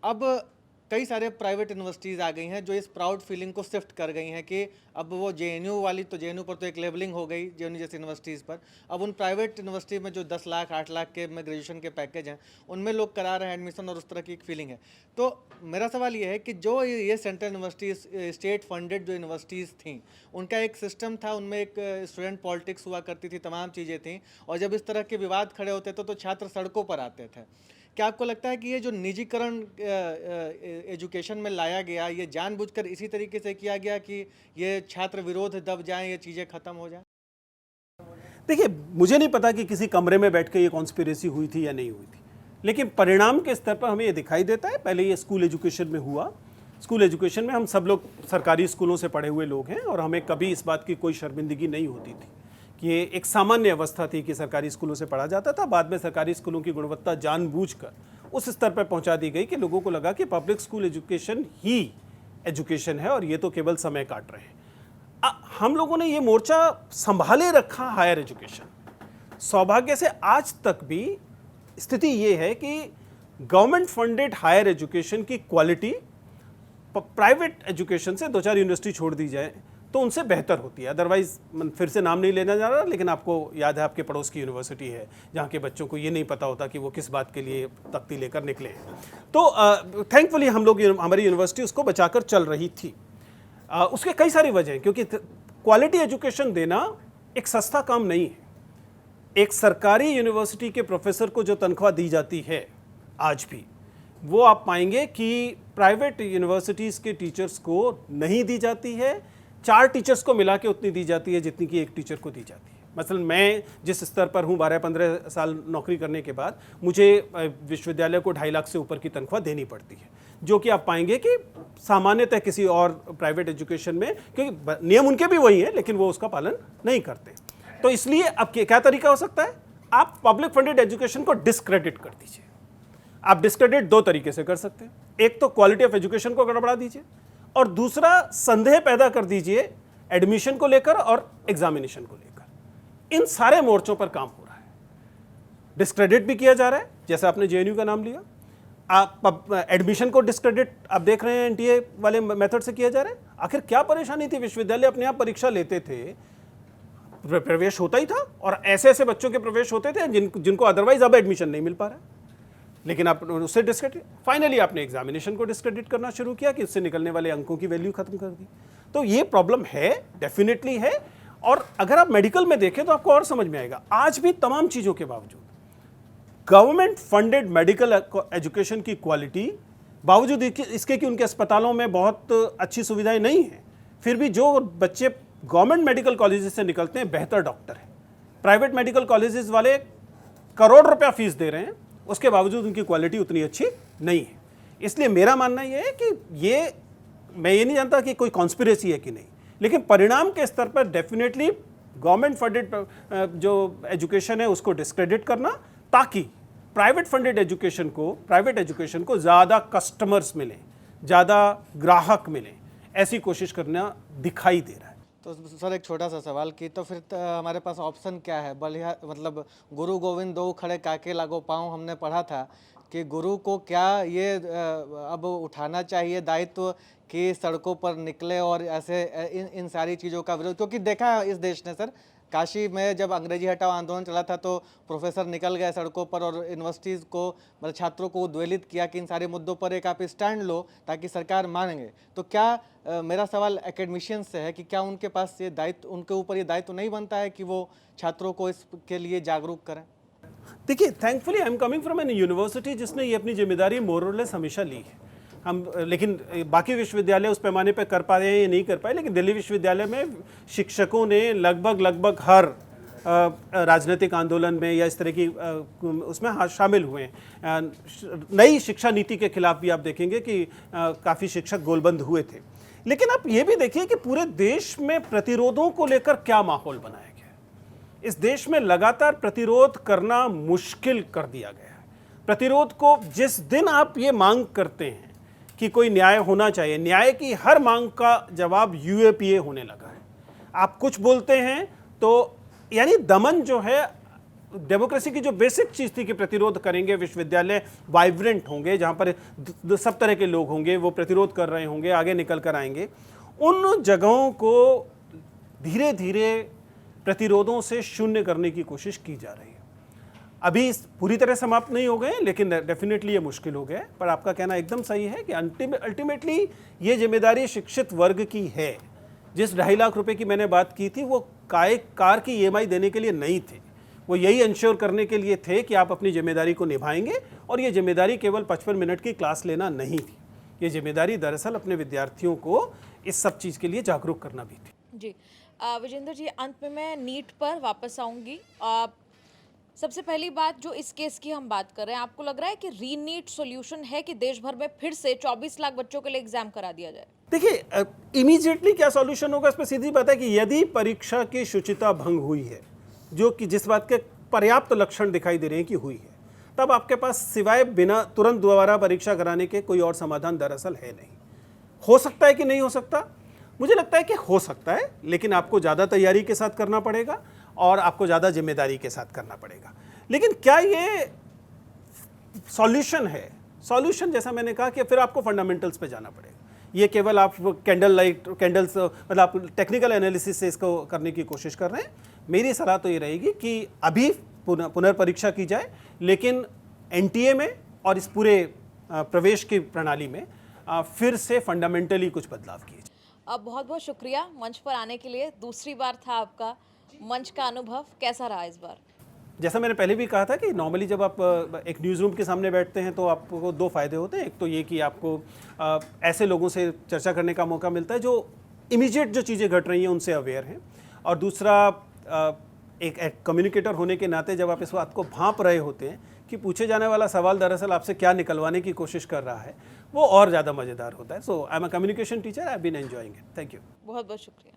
S8: अब कई सारे प्राइवेट यूनिवर्सिटीज़ आ गई हैं जो इस प्राउड फीलिंग को शिफ्ट कर गई हैं कि अब वो जेएनयू वाली, तो जेएनयू पर तो एक लेबलिंग हो गई जेएनयू जैसी यूनिवर्सिटीज़ पर, अब उन प्राइवेट यूनिवर्सिटी में जो 10 लाख 8 लाख के में ग्रेजुएशन के पैकेज हैं उनमें लोग करा रहे हैं एडमिशन, और उस तरह की एक फीलिंग है। तो मेरा सवाल ये है कि जो ये सेंट्रल यूनिवर्सिटीज़, स्टेट फंडेड जो यूनिवर्सिटीज़ थी, उनका एक सिस्टम था, उनमें एक स्टूडेंट पॉलिटिक्स हुआ करती थी, तमाम चीज़ें थी, और जब इस तरह के विवाद खड़े होते थे तो छात्र सड़कों पर आते थे। क्या आपको लगता है कि ये जो निजीकरण एजुकेशन में लाया गया, ये जानबूझकर इसी तरीके से किया गया कि ये छात्र विरोध दब जाएं, ये चीज़ें ख़त्म हो जाएं?
S2: देखिए, मुझे नहीं पता कि किसी कमरे में बैठ के ये कॉन्स्पिरेसी हुई थी या नहीं हुई थी, लेकिन परिणाम के स्तर पर हमें ये दिखाई देता है। पहले ये स्कूल एजुकेशन में हुआ। स्कूल एजुकेशन में हम सब लोग सरकारी स्कूलों से पढ़े हुए लोग हैं और हमें कभी इस बात की कोई शर्मिंदगी नहीं होती थी कि ये एक सामान्य अवस्था थी कि सरकारी स्कूलों से पढ़ा जाता था। बाद में सरकारी स्कूलों की गुणवत्ता जानबूझकर उस स्तर पर पहुंचा दी गई कि लोगों को लगा कि पब्लिक स्कूल एजुकेशन ही एजुकेशन है और ये तो केवल समय काट रहे हैं। हम लोगों ने ये मोर्चा संभाले रखा हायर एजुकेशन। सौभाग्य से आज तक भी स्थिति ये है कि गवर्नमेंट फंडेड हायर एजुकेशन की क्वालिटी प्राइवेट एजुकेशन से 2-4 यूनिवर्सिटी छोड़ दी जाए तो उनसे बेहतर होती है। अदरवाइज फिर से नाम नहीं लेना जा रहा, लेकिन आपको याद है आपके पड़ोस की यूनिवर्सिटी है जहाँ के बच्चों को ये नहीं पता होता कि वो किस बात के लिए तख्ती लेकर निकले हैं। तो थैंकफुली हम लोग, हमारी यूनिवर्सिटी उसको बचाकर चल रही थी। उसके कई सारी वजह हैं, क्योंकि क्वालिटी एजुकेशन देना एक सस्ता काम नहीं है। एक सरकारी यूनिवर्सिटी के प्रोफेसर को जो तनख्वाह दी जाती है आज भी, वो आप पाएंगे कि प्राइवेट यूनिवर्सिटीज़ के टीचर्स को नहीं दी जाती है। 4 टीचर्स को मिला के उतनी दी जाती है जितनी कि एक टीचर को दी जाती है। मसलन मैं जिस स्तर पर हूँ, 12-15 साल नौकरी करने के बाद मुझे विश्वविद्यालय को 2.5 लाख से ऊपर की तनख्वाह देनी पड़ती है, जो कि आप पाएंगे कि सामान्यतः किसी और प्राइवेट एजुकेशन में, क्योंकि नियम उनके भी वही हैं लेकिन वो उसका पालन नहीं करते। तो इसलिए अब क्या तरीका हो सकता है? आप पब्लिक फंडेड एजुकेशन को डिस्क्रेडिट कर दीजिए। आप डिस्क्रेडिट 2 तरीके से कर सकते हैं। एक तो क्वालिटी ऑफ एजुकेशन को गड़बड़ा दीजिए, और दूसरा संदेह पैदा कर दीजिए एडमिशन को लेकर और एग्जामिनेशन को लेकर। इन सारे मोर्चों पर काम हो रहा है। डिस्क्रेडिट भी किया जा रहा है, जैसे आपने जेएनयू का नाम लिया। आप एडमिशन को डिस्क्रेडिट आप देख रहे हैं एनटीए वाले मेथड से किया जा रहा है। आखिर क्या परेशानी थी? विश्वविद्यालय अपने आप परीक्षा लेते थे, प्रवेश होता ही था, और ऐसे ऐसे बच्चों के प्रवेश होते थे जिनको अदरवाइज अब एडमिशन नहीं मिल पा रहा है, लेकिन आप उससे डिस्क्रेडिट, फाइनली आपने एग्जामिनेशन को डिस्क्रेडिट करना शुरू किया कि उससे निकलने वाले अंकों की वैल्यू खत्म कर दी। तो ये प्रॉब्लम है, डेफिनेटली है। और अगर आप मेडिकल में देखें तो आपको और समझ में आएगा, आज भी तमाम चीज़ों के बावजूद गवर्नमेंट फंडेड मेडिकल एजुकेशन की क्वालिटी, बावजूद इसके कि उनके अस्पतालों में बहुत अच्छी सुविधाएं नहीं हैं, फिर भी जो बच्चे गवर्नमेंट मेडिकल कॉलेजेस से निकलते हैं बेहतर डॉक्टर हैं। प्राइवेट मेडिकल कॉलेजेस वाले करोड़ रुपया फीस दे रहे हैं, उसके बावजूद उनकी क्वालिटी उतनी अच्छी नहीं है। इसलिए मेरा मानना यह है कि मैं ये नहीं जानता कि कोई कॉन्स्पिरेसी है कि नहीं, लेकिन परिणाम के स्तर पर डेफिनेटली गवर्नमेंट फंडेड जो एजुकेशन है उसको डिस्क्रेडिट करना, ताकि प्राइवेट फंडेड एजुकेशन को ज़्यादा कस्टमर्स मिलें, ज़्यादा ग्राहक मिलें, ऐसी कोशिश करना दिखाई दे रहा है।
S8: तो सर एक छोटा सा सवाल कि तो फिर हमारे पास ऑप्शन क्या है? बलिहार मतलब गुरु गोविंद दो खड़े काके लागो पाँव हमने पढ़ा था, कि गुरु को क्या ये अब उठाना चाहिए दायित्व कि सड़कों पर निकले और ऐसे इन सारी चीज़ों का विरोध, क्योंकि देखा है इस देश ने सर, काशी में जब अंग्रेजी हटाओ आंदोलन चला था तो प्रोफेसर निकल गए सड़कों पर और यूनिवर्सिटीज़ को, मतलब छात्रों को उद्वेलित किया कि इन सारे मुद्दों पर एक आप स्टैंड लो ताकि सरकार मानेंगे। तो क्या मेरा सवाल एकेडमिशियंस से है कि क्या उनके पास ये दायित्व, उनके ऊपर ये दायित्व नहीं बनता है कि वो छात्रों को इसके लिए जागरूक करें?
S2: देखिए, thankfully I am coming from an university जिसने ये अपनी जिम्मेदारी मोरलेस हमेशा ली है। हम लेकिन बाकी विश्वविद्यालय उस पैमाने पर कर पाए या नहीं कर पाए, लेकिन दिल्ली विश्वविद्यालय में शिक्षकों ने लगभग हर राजनीतिक आंदोलन में या इस तरह की उसमें शामिल हुए हैं। नई शिक्षा नीति के खिलाफ भी आप देखेंगे कि काफ़ी शिक्षक गोलबंद हुए थे। लेकिन आप ये भी देखिए कि पूरे देश में प्रतिरोधों को लेकर क्या माहौल बनाया गया है। इस देश में लगातार प्रतिरोध करना मुश्किल कर दिया गया है। प्रतिरोध को जिस दिन आप ये मांग करते हैं कि कोई न्याय होना चाहिए, न्याय की हर मांग का जवाब यूएपीए होने लगा है। आप कुछ बोलते हैं तो यानी दमन जो है, डेमोक्रेसी की जो बेसिक चीज़ थी कि प्रतिरोध करेंगे, विश्वविद्यालय वाइब्रेंट होंगे जहाँ पर सब तरह के लोग होंगे, वो प्रतिरोध कर रहे होंगे, आगे निकल कर आएंगे, उन जगहों को धीरे धीरे प्रतिरोधों से शून्य करने की कोशिश की जा रही है। अभी पूरी तरह समाप्त नहीं हो गए, लेकिन डेफिनेटली ये मुश्किल हो गया है। पर आपका कहना एकदम सही है कि अल्टीमेटली ये जिम्मेदारी शिक्षित वर्ग की है। जिस 2.5 लाख रुपए की मैंने बात की थी वो कार की ईएमआई देने के लिए नहीं थे, वो यही इंश्योर करने के लिए थे कि आप अपनी जिम्मेदारी को निभाएंगे। और ये जिम्मेदारी केवल 55 मिनट की क्लास लेना नहीं थी, ये जिम्मेदारी दरअसल अपने विद्यार्थियों को इस सब चीज़ के लिए जागरूक करना भी थी।
S1: जी विजेंद्र जी, अंत में मैं नीट पर वापस आऊँगी। सबसे पहली बात, जो इस केस की हम बात कर रहे हैं, आपको लग रहा है कि रीनीट सॉल्यूशन है कि देश भर में फिर से 24 लाख बच्चों के लिए एग्जाम करा दिया जाए?
S2: देखिए, इमीडिएटली क्या सॉल्यूशन होगा, इस पर सीधी बात है कि यदि परीक्षा की शुचिता भंग हुई है, जो कि जिस बात के पर्याप्त लक्षण दिखाई दे रहे हैं कि हुई है, तब आपके पास सिवाय बिना तुरंत दोबारा परीक्षा कराने के कोई और समाधान दरअसल है नहीं। हो सकता है कि नहीं हो सकता, मुझे लगता है कि हो सकता है, लेकिन आपको ज़्यादा तैयारी के साथ करना पड़ेगा और आपको ज़्यादा जिम्मेदारी के साथ करना पड़ेगा। लेकिन क्या ये सॉल्यूशन है? सॉल्यूशन जैसा मैंने कहा कि फिर आपको फंडामेंटल्स पे जाना पड़ेगा। ये केवल आप कैंडल्स मतलब आप टेक्निकल एनालिसिस से इसको करने की कोशिश कर रहे हैं। मेरी सलाह तो ये रहेगी कि अभी पुनर्परीक्षा की जाए, लेकिन एनटीए में और इस पूरे प्रवेश की प्रणाली में फिर से फंडामेंटली कुछ बदलाव किए जाए।
S1: अब बहुत बहुत शुक्रिया मंच पर आने के लिए। दूसरी बार था आपका, मंच का अनुभव कैसा रहा इस बार?
S2: जैसा मैंने पहले भी कहा था कि नॉर्मली जब आप एक न्यूज़ रूम के सामने बैठते हैं तो आपको 2 फ़ायदे होते हैं। एक तो ये कि आपको ऐसे लोगों से चर्चा करने का मौका मिलता है जो इमीडिएट जो चीज़ें घट रही हैं उनसे अवेयर हैं, और दूसरा एक कम्युनिकेटर होने के नाते जब आप इस बात को भांप रहे होते हैं कि पूछे जाने वाला सवाल दरअसल आपसे क्या निकलवाने की कोशिश कर रहा है, वो और ज़्यादा मज़ेदार होता है। So I am a communication teacher, I have been enjoying it. Thank you.
S1: बहुत बहुत शुक्रिया।